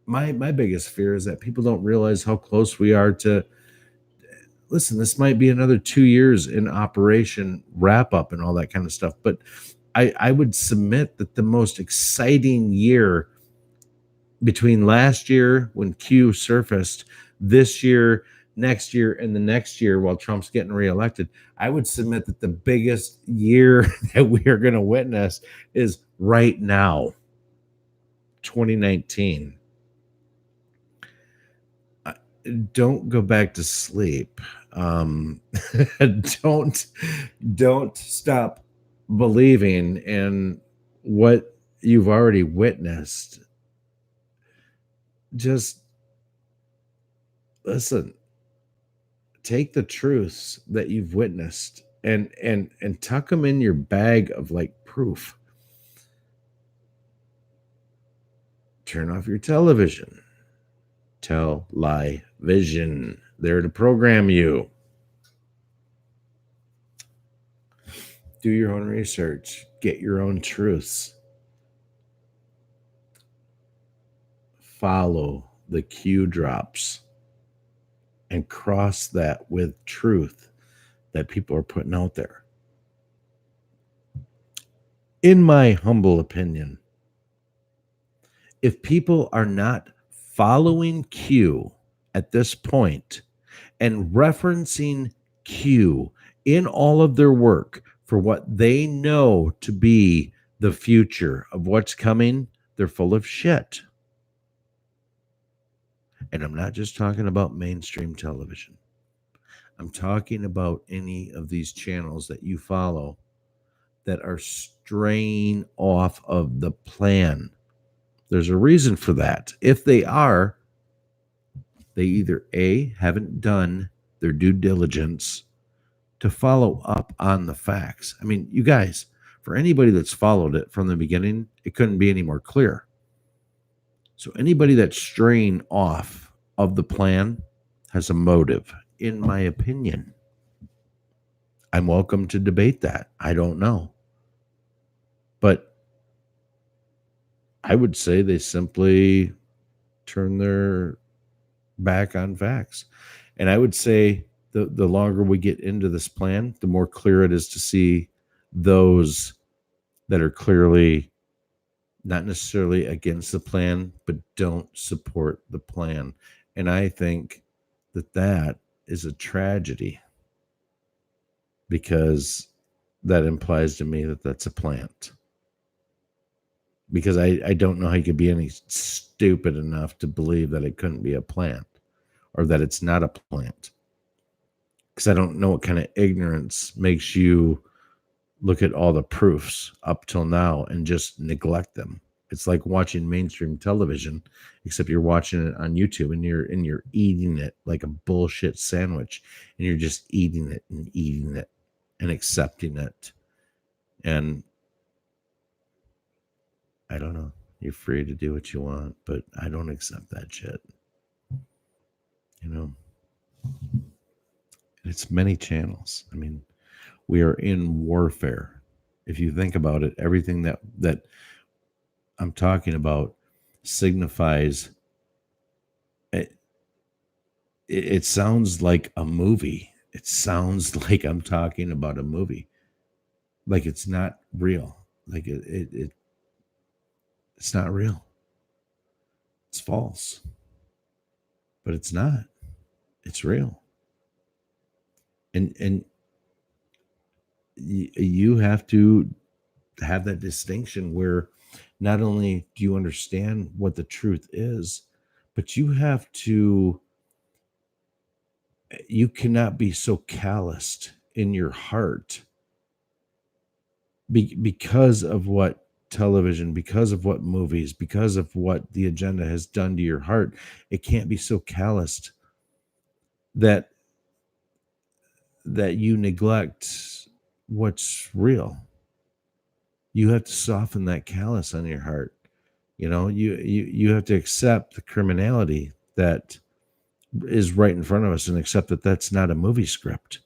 My biggest fear is that people don't realize how close we are to. Listen, this might be another 2 years in operation wrap up and all that kind of stuff. But I would submit that the most exciting year between last year when Q surfaced, this year, next year, and the next year while Trump's getting reelected, I would submit that the biggest year that we are going to witness is right now, 2019. Don't go back to sleep. Don't stop believing in what you've already witnessed. Just listen. Take the truths that you've witnessed and tuck them in your bag of like proof. Turn off your television. Television. There to program you. Do your own research. get your own truths. Follow the cue drops and cross that with truth that people are putting out there. In my humble opinion, if people are not following Q at this point and referencing Q in all of their work for what they know to be the future of what's coming, they're full of shit. And I'm not just talking about mainstream television. I'm talking about any of these channels that you follow that are straying off of the plan. There's a reason for that. If they are, they either A, haven't done their due diligence to follow up on the facts. I mean, you guys, for anybody that's followed it from the beginning, it couldn't be any more clear. So anybody that's straying off of the plan has a motive, in my opinion. I'm welcome to debate that. I don't know. But I would say they simply turn their back on facts. And I would say the longer we get into this plan, the more clear it is to see those that are clearly not necessarily against the plan, but don't support the plan. And I think that is a tragedy, because that implies to me that that's a plant. Because I don't know how you could be any stupid enough to believe that it couldn't be a plant or that it's not a plant. Because I don't know what kind of ignorance makes you look at all the proofs up till now and just neglect them. It's like watching mainstream television, except you're watching it on YouTube and you're eating it like a bullshit sandwich, and you're just eating it and accepting it. And I don't know. You're free to do what you want, but I don't accept that shit. You know, it's many channels. I mean, we are in warfare. If you think about it, everything that I'm talking about signifies it sounds like a movie. It sounds like I'm talking about a movie. Like it's not real. Like it's not real. It's false. But it's not. It's real. And you have to have that distinction where not only do you understand what the truth is, but you cannot be so calloused in your heart because of what television, because of what movies, because of what the agenda has done to your heart. It can't be so calloused that you neglect what's real. You have to soften that callous on your heart. You know, you have to accept the criminality that is right in front of us and accept that that's not a movie script.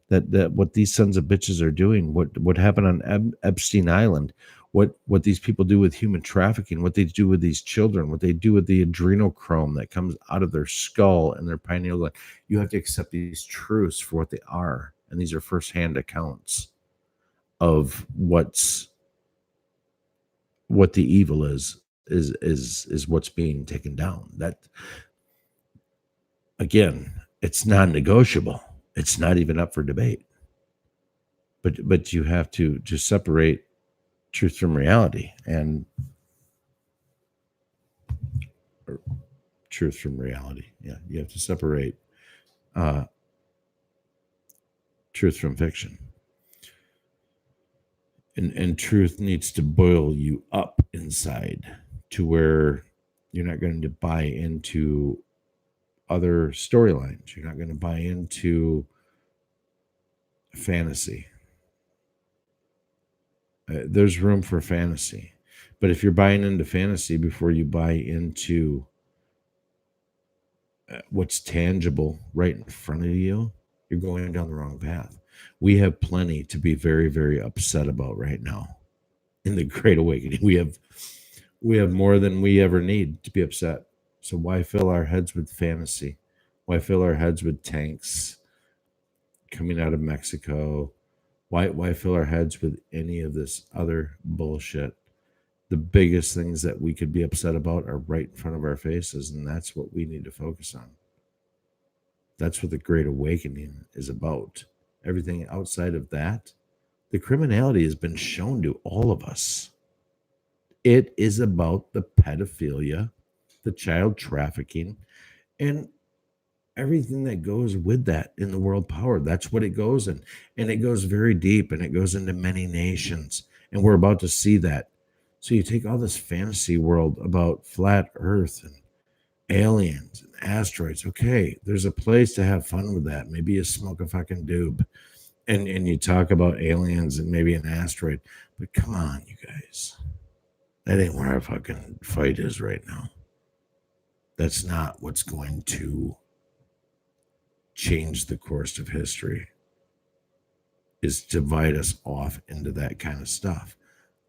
That what these sons of bitches are doing, what happened on Epstein Island, what these people do with human trafficking, what they do with these children, what they do with the adrenochrome that comes out of their skull and their pineal gland. You have to accept these truths for what they are, and these are firsthand accounts of what the evil is what's being taken down. That, again, it's non-negotiable. It's not even up for debate. But you have to separate truth from reality, and truth from reality. Yeah, you have to separate truth from fiction. And truth needs to boil you up inside to where you're not going to buy into other storylines. You're not going to buy into fantasy. There's room for fantasy. But if you're buying into fantasy before you buy into what's tangible right in front of you, you're going down the wrong path. We have plenty to be very, very upset about right now. in the Great Awakening. We have more than we ever need to be upset. So why fill our heads with fantasy? Why fill our heads with tanks coming out of Mexico? Why fill our heads with any of this other bullshit? The biggest things that we could be upset about are right in front of our faces, and that's what we need to focus on. That's what the Great Awakening is about. Everything outside of that, the criminality has been shown to all of us. It is about the pedophilia, the child trafficking, and everything that goes with that in the world power. That's what it goes in. And it goes very deep and it goes into many nations. And we're about to see that. So you take all this fantasy world about flat earth and aliens and asteroids. Okay, there's a place to have fun with that. Maybe you smoke a fucking doob and you talk about aliens and maybe an asteroid. But come on, you guys. That ain't where our fucking fight is right now. That's not what's going to change the course of history, is divide us off into that kind of stuff.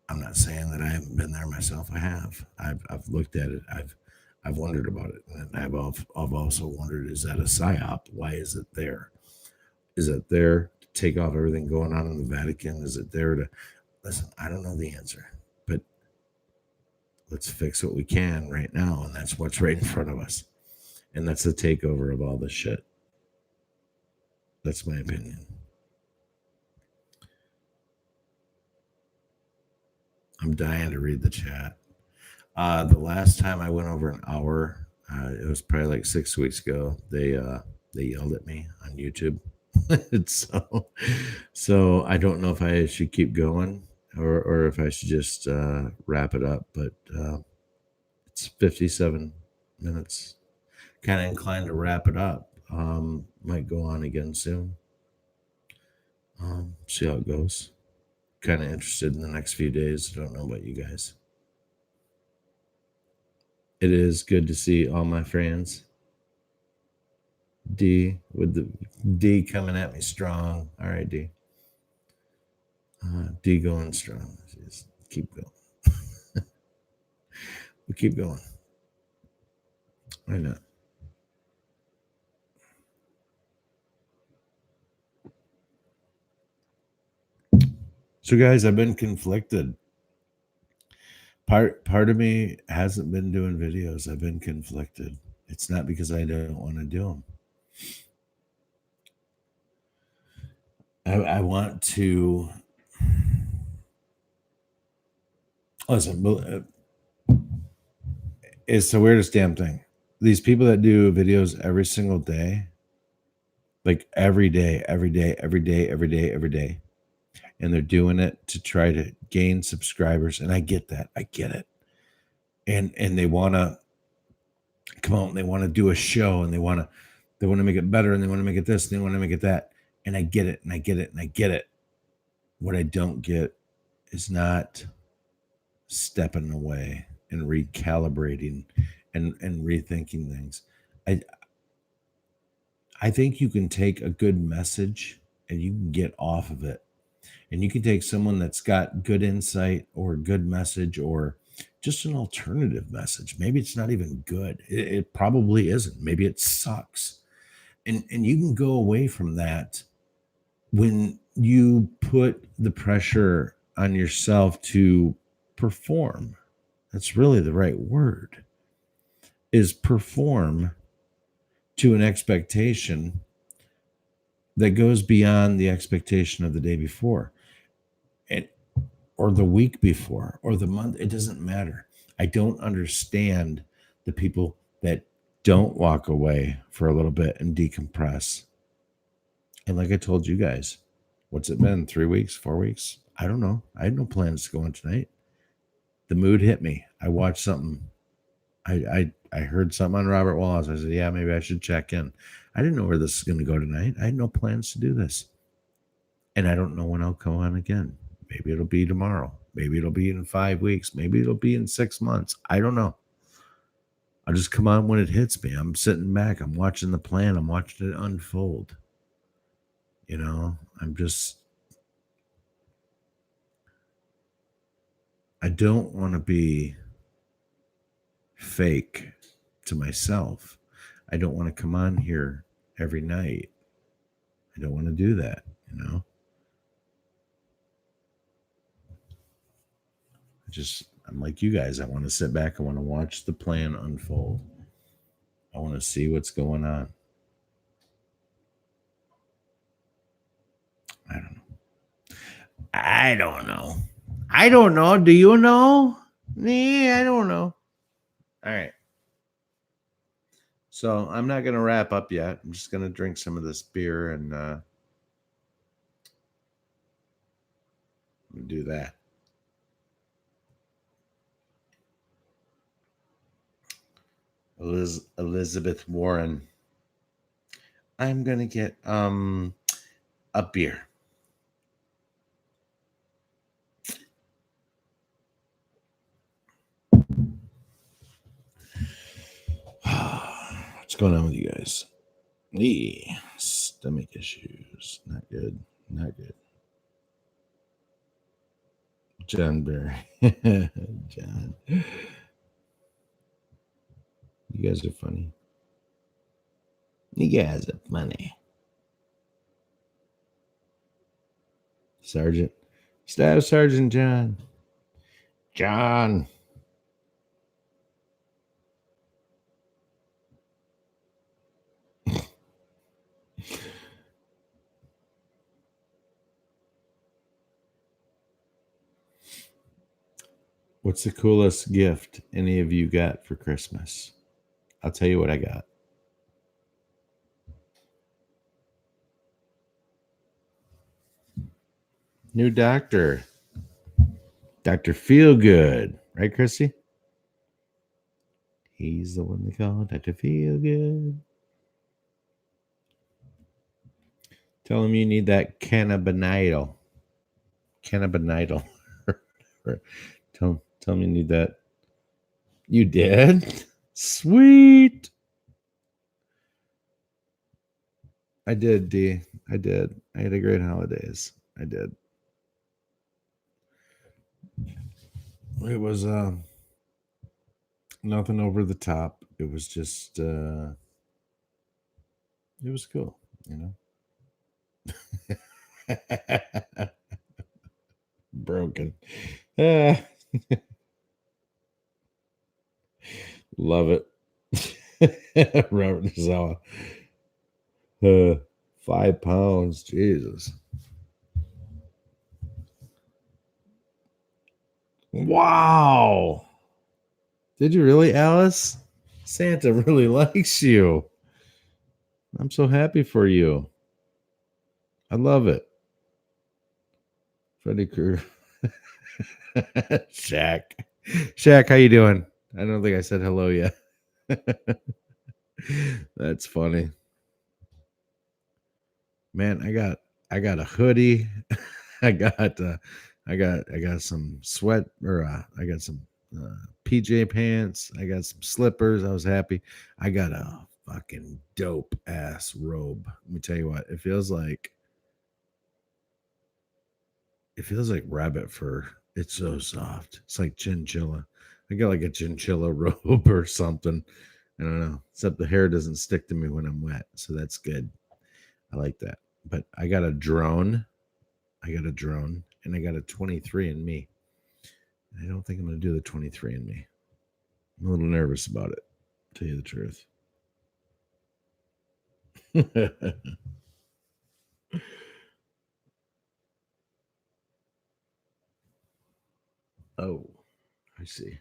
I'm not saying that I haven't been there myself. I have. I've looked at it. I've wondered about it, and I've also wondered: is that a psyop? Why is it there? Is it there to take off everything going on in the Vatican? Is it there to listen? I don't know the answer, but let's fix what we can right now, and that's what's right in front of us, and that's the takeover of all this shit. That's my opinion. I'm dying to read the chat. The last time I went over an hour, it was probably like 6 weeks ago. They yelled at me on YouTube. so I don't know if I should keep going or if I should just wrap it up. But it's 57 minutes. Kind of inclined to wrap it up. Might go on again soon. See how it goes. Kind of interested in the next few days. I don't know about you guys. It is good to see all my friends. D with the D coming at me strong. All right, D. D going strong. Just keep going. We keep going. Why not? So, guys, I've been conflicted. Part of me hasn't been doing videos. I've been conflicted. It's not because I don't want to do them. I want to listen. It's the weirdest damn thing. These people that do videos every single day, like every day, and they're doing it to try to gain subscribers. And I get that. I get it. And they want to come out and they want to do a show and they want to make it better and they want to make it this and they want to make it that. And I get it. And I get it. And I get it. What I don't get is not stepping away and recalibrating and rethinking things. I think you can take a good message and you can get off of it. And you can take someone that's got good insight or a good message or just an alternative message. Maybe it's not even good. It probably isn't. Maybe it sucks. And you can go away from that when you put the pressure on yourself to perform. That's really the right word. Is perform to an expectation that goes beyond the expectation of the day before. Or the week before or the month. It doesn't matter. I don't understand the people that don't walk away for a little bit and decompress. And like I told you guys, what's it been? 3 weeks, 4 weeks? I don't know. I had no plans to go on tonight. The mood hit me. I watched something. I heard something on Robert Wallace. I said, yeah, maybe I should check in. I didn't know where this is going to go tonight. I had no plans to do this. And I don't know when I'll come on again. Maybe it'll be tomorrow. Maybe it'll be in 5 weeks. Maybe it'll be in 6 months. I don't know. I'll just come on when it hits me. I'm sitting back. I'm watching the plan. I'm watching it unfold. I'm just... I don't want to be fake to myself. I don't want to come on here every night. I don't want to do that, you know? I'm like you guys. I want to sit back. I want to watch the plan unfold. I want to see what's going on. I don't know. I don't know. I don't know. Do you know? I don't know. All right. So I'm not going to wrap up yet. I'm just going to drink some of this beer and do that. Elizabeth Warren. I'm going to get a beer. What's going on with you guys? Stomach issues. Not good. Not good. John Berry. John. You guys are funny. You guys are funny. Sergeant. Staff Sergeant John. John. What's the coolest gift any of you got for Christmas? I'll tell you what I got. New doctor. Dr. Feelgood. Right, Chrissy? He's the one they call Dr. Feelgood. Tell him you need that cannabinidal. Cannabinidal. tell him you need that. You did? Sweet. I did, D. I did. I had a great holidays. I did. It was nothing over the top. It was just it was cool, you know. Broken. Love it. Robert Zawa. 5 pounds. Jesus. Wow. Did you really, Alice? Santa really likes you. I'm so happy for you. I love it. Freddy Krueger. Shaq. Shaq, how you doing? I don't think I said hello yet. That's funny. Man, I got a hoodie. I got some sweat or I got some PJ pants. I got some slippers. I was happy. I got a fucking dope ass robe. Let me tell you what, it feels like rabbit fur. It's so soft. It's like chinchilla. I got like a chinchilla robe or something. I don't know. Except the hair doesn't stick to me when I'm wet. So that's good. I like that. But I got a drone. And I got a 23andMe. I don't think I'm going to do the 23andMe. I'm a little nervous about it, to tell you the truth. Oh, I see.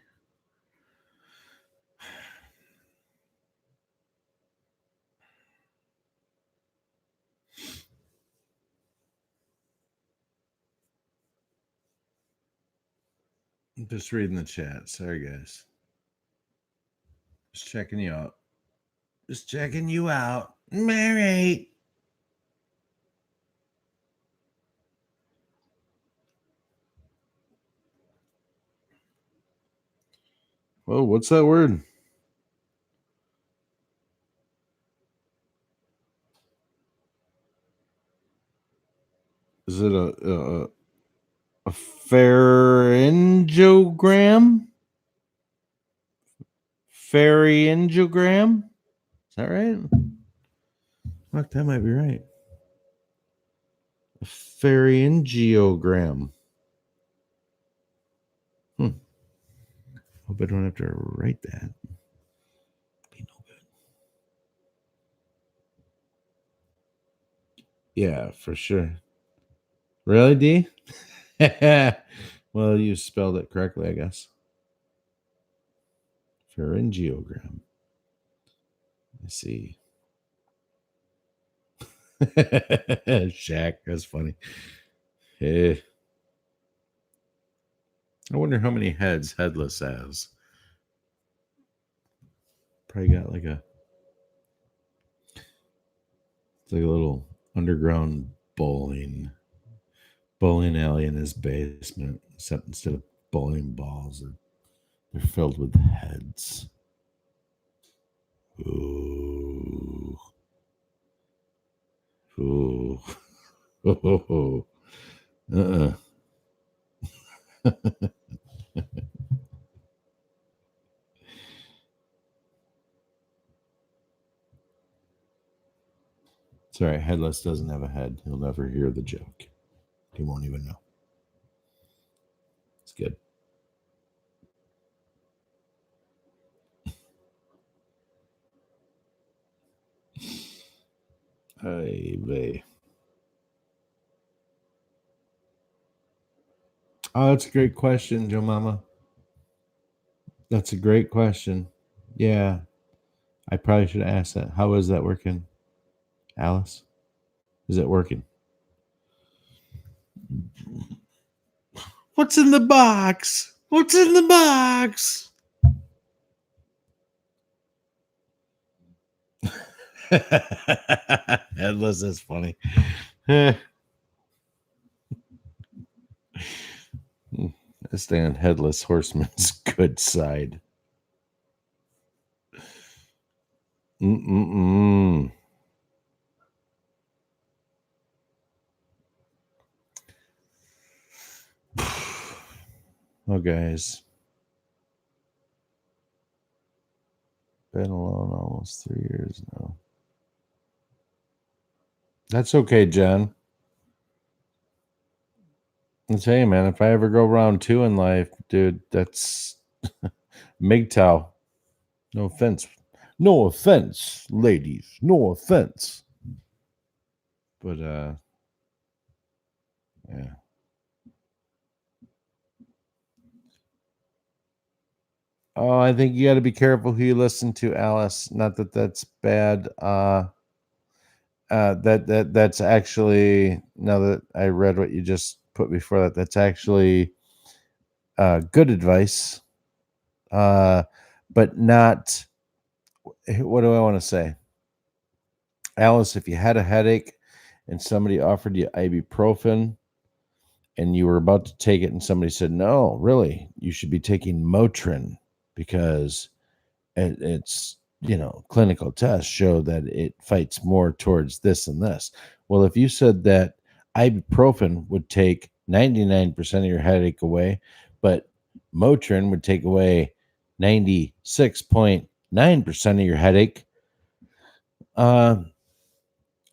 I'm just reading the chat. Sorry, guys. Just checking you out. Just checking you out. Mary. Whoa, what's that word? Is it a A pharyngogram? Pharyngogram? Is that right? Fuck, that might be right. A pharyngiogram. Hope I don't have to write that. Be no good. Yeah, for sure. Really, D? Well, you spelled it correctly, I guess. Pharyngiogram. I see. Shaq, that's funny. Hey. I wonder how many heads Headless has. Probably got like a little underground bowling alley in his basement, except instead of bowling balls, they're filled with heads. Ooh. Ooh. Oh. Uh-uh. It's all right. Headless doesn't have a head. He'll never hear the joke. He won't even know. It's good. Hey, vey. Oh, that's a great question, Joe Mama. That's a great question. Yeah. I probably should ask that. How is that working, Alice? Is it working? What's in the box? What's in the box? Headless is funny. I stay on Headless Horseman's good side. Mm-mm-mm. Oh, guys. Been alone almost 3 years now. That's okay, Jen. I'll tell you, man, if I ever go round 2 in life, dude, that's MGTOW. No offense. No offense, ladies. No offense. But, yeah. Oh, I think you got to be careful who you listen to, Alice. Not that that's bad. That's actually, now that I read what you just put before that, that's actually good advice. But not. What do I want to say, Alice? If you had a headache and somebody offered you ibuprofen, and you were about to take it, and somebody said, "No, really, you should be taking Motrin because it's." Clinical tests show that it fights more towards this and this. Well, if you said that ibuprofen would take 99% of your headache away, but Motrin would take away 96.9% of your headache, I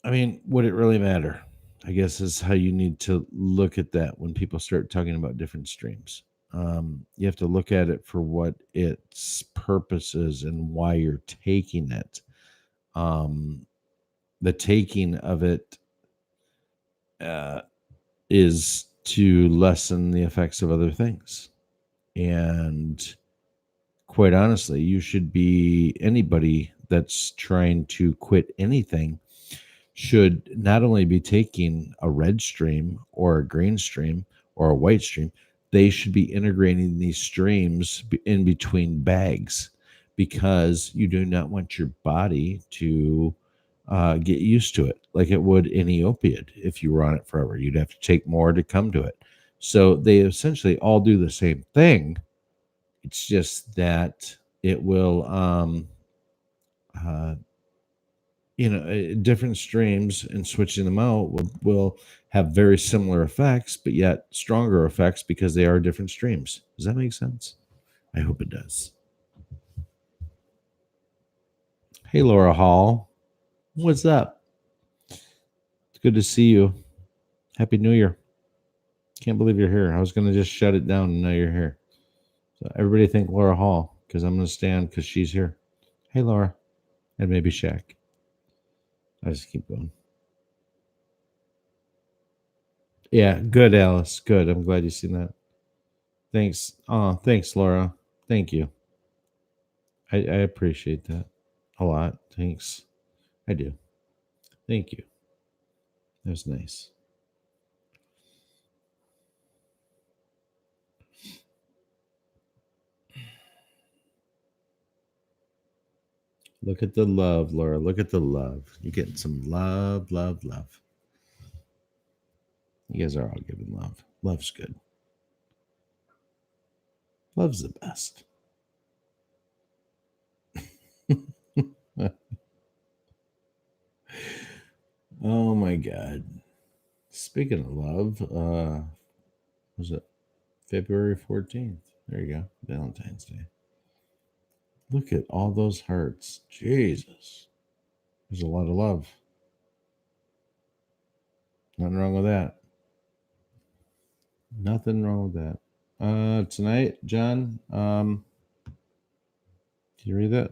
mean, would it really matter? I guess is how you need to look at that when people start talking about different streams. You have to look at it for what its purpose is and why you're taking it. The taking of it is to lessen the effects of other things. And quite honestly, you should be, anybody that's trying to quit anything should not only be taking a red stream or a green stream or a white stream, they should be integrating these streams in between bags, because you do not want your body to get used to it like it would any opiate. If you were on it forever, you'd have to take more to come to it. So they essentially all do the same thing. It's just that it will different streams and switching them out will have very similar effects, but yet stronger effects because they are different streams. Does that make sense? I hope it does. Hey, Laura Hall. What's up? It's good to see you. Happy New Year. Can't believe you're here. I was going to just shut it down and now you're here. So everybody thank Laura Hall because I'm going to stand because she's here. Hey, Laura. And maybe Shaq. I just keep going. Yeah, good, Alice. Good. I'm glad you've seen that. Thanks. Oh, thanks, Laura. Thank you. I appreciate that a lot. Thanks. I do. Thank you. That was nice. Look at the love, Laura. Look at the love. You're getting some love, love, love. You guys are all giving love. Love's good. Love's the best. Oh my God. Speaking of love, was it February 14th? There you go. Valentine's Day. Look at all those hearts. Jesus. There's a lot of love. Nothing wrong with that. Nothing wrong with that. Tonight, John, can you read that?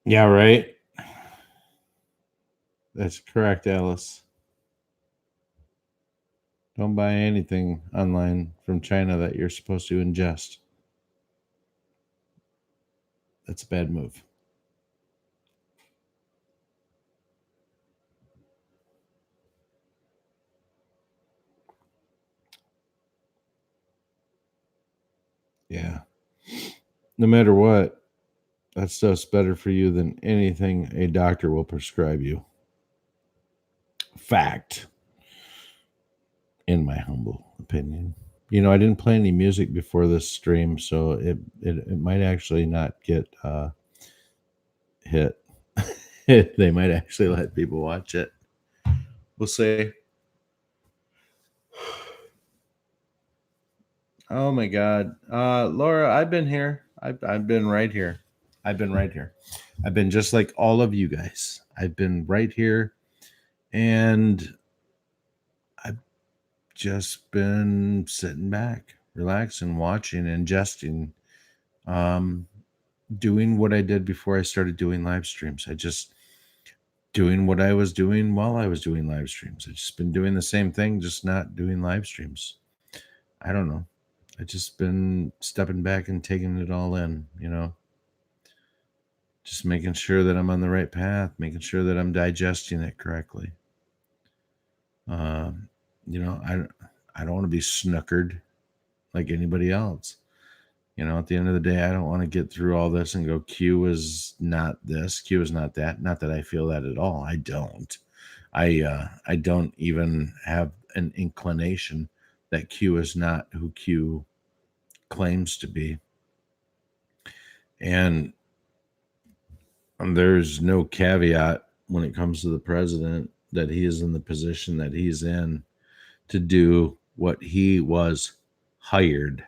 Yeah, right. That's correct, Alice. Don't buy anything online from China that you're supposed to ingest. That's a bad move. Yeah. No matter what, that stuff's better for you than anything a doctor will prescribe you. Fact, in my humble opinion. I didn't play any music before this stream, so it might actually not get hit. They might actually let people watch it. We'll see. Oh my God, Laura, I've been here. I've been right here. I've been right here. I've been just like all of you guys. I've been right here, and I've just been sitting back, relaxing, watching, ingesting, um, doing what I did before I started doing live streams. I just doing what I was doing while I was doing live streams. I've just been doing the same thing, just not doing live streams. I don't know. I've just been stepping back and taking it all in, just making sure that I'm on the right path, making sure that I'm digesting it correctly. Um, I don't want to be snookered like anybody else. At the end of the day, I don't want to get through all this and go, Q is not this, Q is not that. Not that I feel that at all. I don't. I don't even have an inclination that Q is not who Q claims to be. And there's no caveat when it comes to the president that he is in the position that he's in to do what he was hired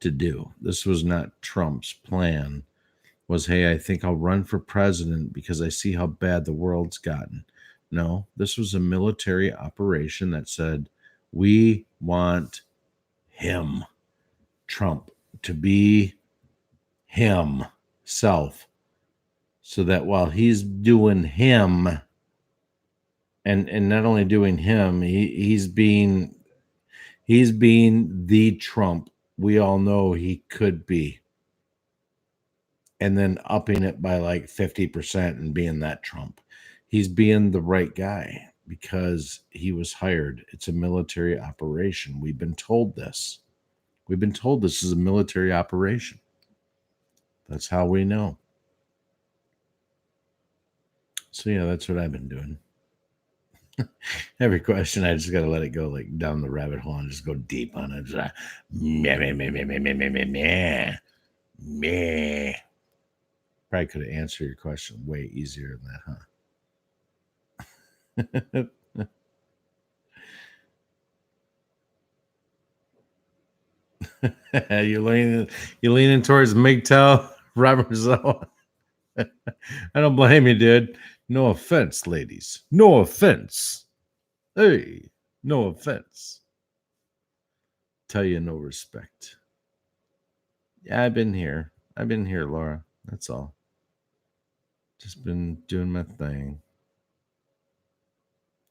to do. This was not Trump's plan. Was, hey, I think I'll run for president because I see how bad the world's gotten. No, this was a military operation that said, we want him, Trump, to be himself, so that while he's doing him, and not only doing him, he's being the Trump we all know he could be, and then upping it by like 50% and being that Trump. He's being the right guy because he was hired. It's a military operation. We've been told this. We've been told this is a military operation. That's how we know. So yeah, that's what I've been doing. Every question, I just got to let it go like down the rabbit hole and just go deep on it. Just like, meh, meh, meh, meh, meh, meh, meh, meh, meh, meh. Probably could have answered your question way easier than that, huh? You're leaning towards MGTOW, Robert Zoe. I don't blame you, dude. No offense, ladies. No offense. Hey, no offense. Tell you no respect. Yeah, I've been here. I've been here, Laura. That's all. Just been doing my thing.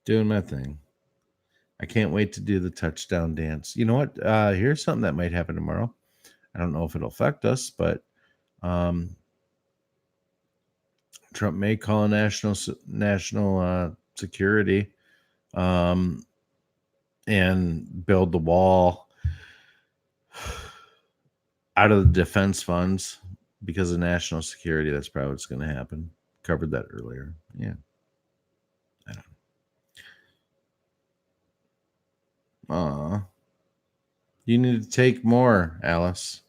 Doing my thing. I can't wait to do the touchdown dance. You know what? Here's something that might happen tomorrow. I don't know if it'll affect us, but um, Trump may call a national security um, and build the wall out of the defense funds because of national security. That's probably what's going to happen. Covered that earlier. Yeah, I don't know. You need to take more, Alice.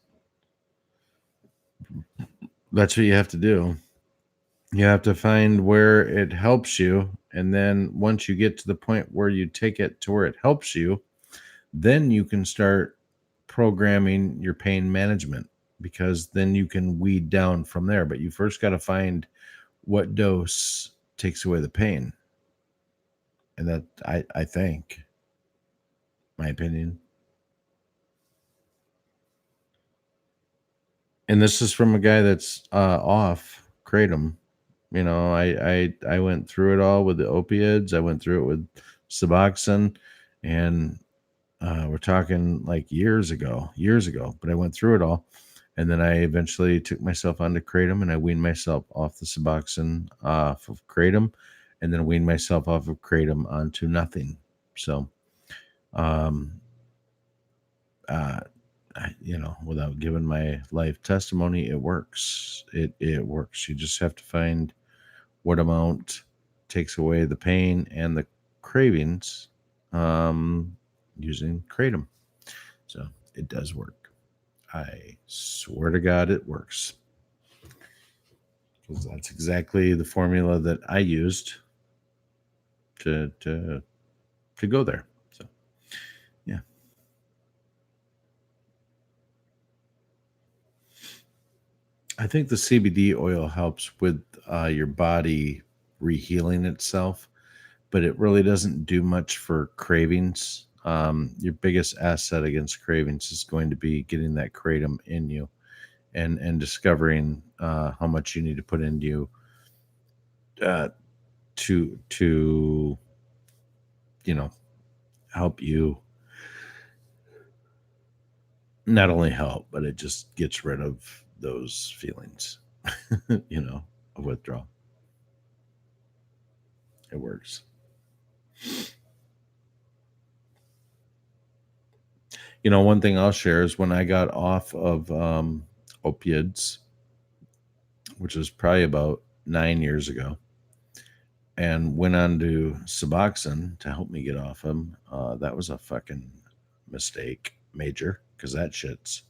That's what you have to do. You have to find where it helps you. And then once you get to the point where you take it to where it helps you, then you can start programming your pain management because then you can weed down from there. But you first got to find what dose takes away the pain. And that, I think, my opinion. And this is from a guy that's off kratom. You know, I went through it all with the opioids. I went through it with Suboxone, and we're talking like years ago. But I went through it all, and then I eventually took myself onto kratom, and I weaned myself off the Suboxone off of kratom, and then weaned myself off of kratom onto nothing. So, um, without giving my life testimony, it works. It works. You just have to find what amount takes away the pain and the cravings using kratom. So it does work. I swear to God, it works. Because that's exactly the formula that I used to go there. So yeah. I think the CBD oil helps with your body rehealing itself, but it really doesn't do much for cravings. Your biggest asset against cravings is going to be getting that kratom in you and discovering how much you need to put into you uh, to help you not only help, but it just gets rid of those feelings, of withdrawal. It works. One thing I'll share is when I got off of opiates, which was probably about 9 years ago, and went on to Suboxone to help me get off them. That was a fucking mistake, major, because that shit's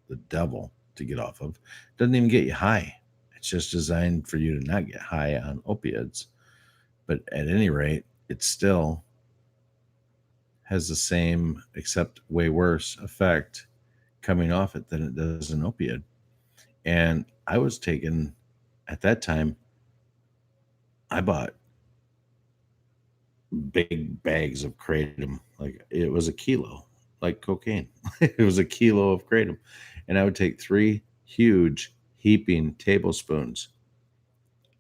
the devil to get off of. Doesn't even get you high. It's just designed for you to not get high on opiates. But at any rate, it still has the same, except way worse, effect coming off it than it does an opiate. And I was taking, at that time, I bought big bags of kratom. Like it was a kilo, like cocaine. It was a kilo of kratom. And I would take 3 huge heaping tablespoons.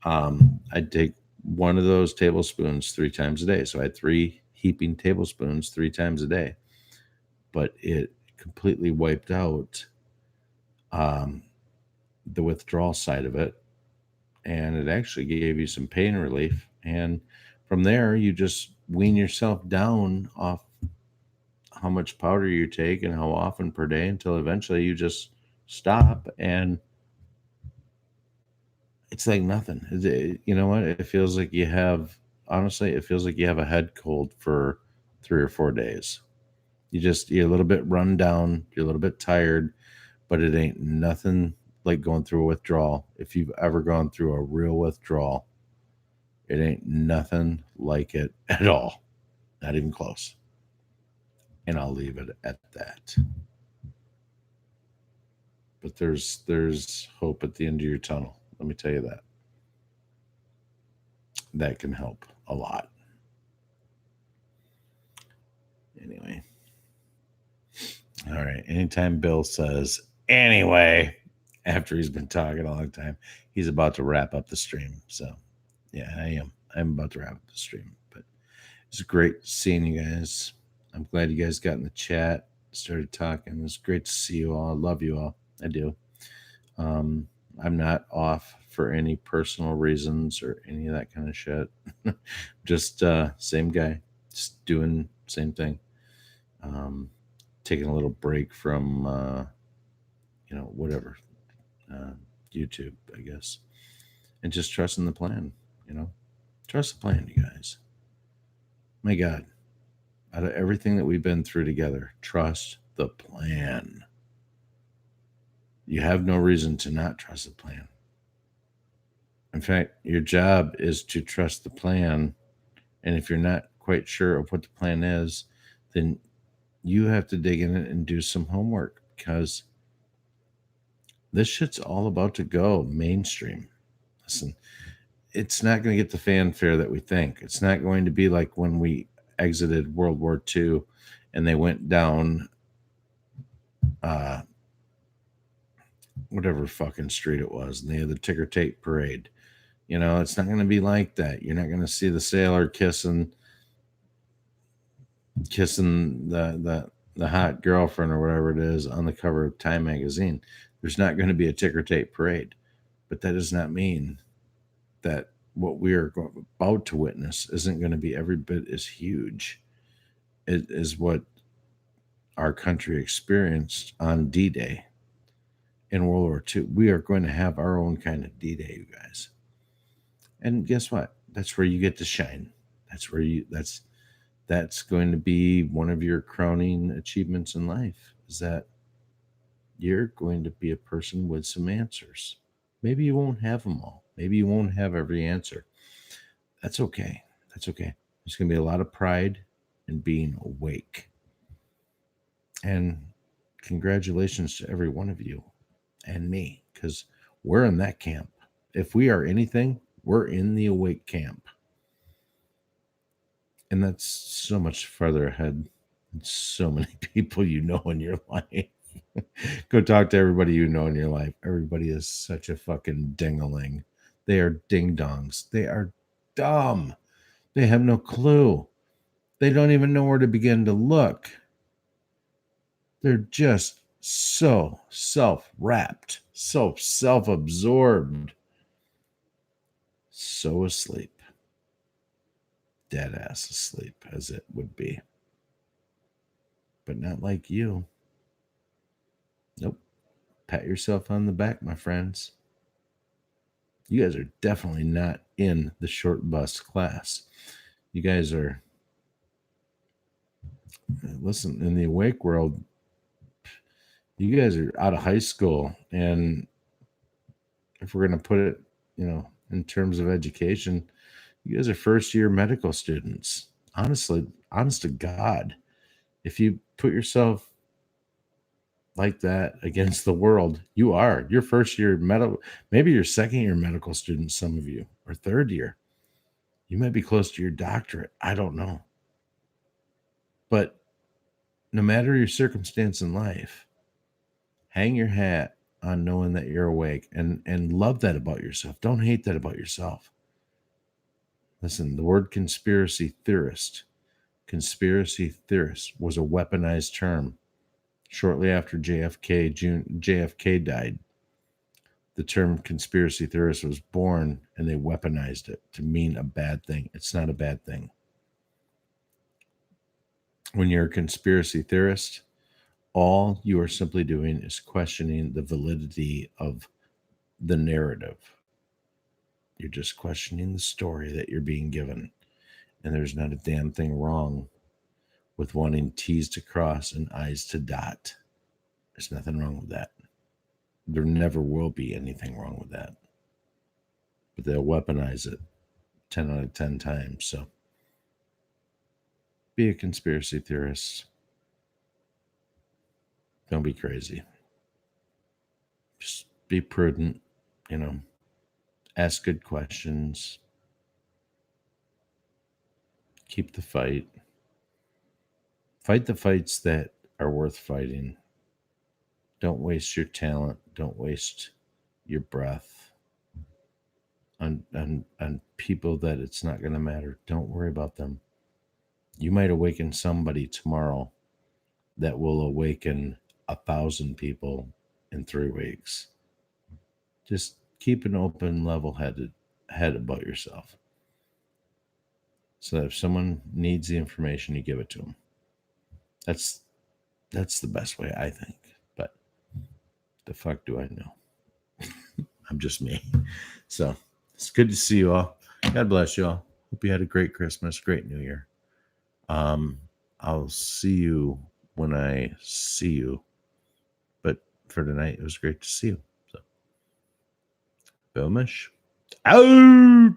I'd take one of those tablespoons 3 times a day. So I had 3 heaping tablespoons 3 times a day. But it completely wiped out um, the withdrawal side of it. And it actually gave you some pain relief. And from there, you just wean yourself down off how much powder you take and how often per day until eventually you just stop and it's like nothing. You know what? It feels like you have honestly, it feels like you have a head cold for 3 or 4 days. You're a little bit run down, you're a little bit tired, but it ain't nothing like going through a withdrawal. If you've ever gone through a real withdrawal, it ain't nothing like it at all. Not even close. And I'll leave it at that. But there's hope at the end of your tunnel. Let me tell you that. That can help a lot. Anyway. All right. Anytime Bill says anyway, after he's been talking a long time, he's about to wrap up the stream. So yeah, I am. I'm about to wrap up the stream. But it's great seeing you guys. I'm glad you guys got in the chat, started talking. It's great to see you all. I love you all. I do. I'm not off for any personal reasons or any of that kind of shit. Just same guy, just doing same thing. Taking a little break from whatever, YouTube, I guess, and just trusting the plan. Trust the plan, you guys. My God, out of everything that we've been through together, trust the plan. You have no reason to not trust the plan. In fact, your job is to trust the plan. And if you're not quite sure of what the plan is, then you have to dig in it and do some homework, because this shit's all about to go mainstream. Listen, it's not going to get the fanfare that we think. It's not going to be like when we exited World War II and they went down whatever fucking street it was, and they had the ticker tape parade. It's not going to be like that. You're not going to see the sailor kissing the hot girlfriend or whatever it is on the cover of Time magazine. There's not going to be a ticker tape parade, but that does not mean that what we are about to witness isn't going to be every bit as huge. It is what our country experienced on D-Day in World War II. We are going to have our own kind of D-Day, you guys. And guess what? That's where you get to shine. That's going to be one of your crowning achievements in life, is that you're going to be a person with some answers. Maybe you won't have them all. Maybe you won't have every answer. That's okay. That's okay. There's going to be a lot of pride in being awake. And congratulations to every one of you and me, because we're in that camp. If we are anything, we're in the awake camp. And that's so much farther ahead than so many people you know in your life. Go talk to everybody you know in your life. Everybody is such a fucking ding-a-ling. They are ding-dongs. They are dumb. They have no clue. They don't even know where to begin to look. They're just so self-wrapped, so self-absorbed, so asleep. Dead ass asleep, as it would be. But not like you. Nope. Pat yourself on the back, my friends. You guys are definitely not in the short bus class. You guys are, listen, in the awake world, you guys are out of high school. And if we're going to put it, in terms of education, you guys are first year medical students. Honestly, honest to God, if you put yourself like that against the world, you're first year medical, maybe you're second year medical students, some of you, or third year. You might be close to your doctorate. I don't know. But no matter your circumstance in life, hang your hat on knowing that you're awake, and love that about yourself. Don't hate that about yourself. Listen, the word conspiracy theorist was a weaponized term shortly after JFK died. The term conspiracy theorist was born, and they weaponized it to mean a bad thing. It's not a bad thing. When you're a conspiracy theorist, all you are simply doing is questioning the validity of the narrative. You're just questioning the story that you're being given. And there's not a damn thing wrong with wanting T's to cross and I's to dot. There's nothing wrong with that. There never will be anything wrong with that. But they'll weaponize it 10 out of 10 times. So be a conspiracy theorist. Don't be crazy. Just be prudent, ask good questions. Keep the fight. Fight the fights that are worth fighting. Don't waste your talent. Don't waste your breath on people that it's not going to matter. Don't worry about them. You might awaken somebody tomorrow that will awaken 1,000 people in 3 weeks. Just keep an open, level-headed head about yourself. So that if someone needs the information, you give it to them. That's the best way, I think. But the fuck do I know? I'm just me. So it's good to see you all. God bless you all. Hope you had a great Christmas, great New Year. I'll see you when I see you. But for tonight, it was great to see you. So, Bilmish, out.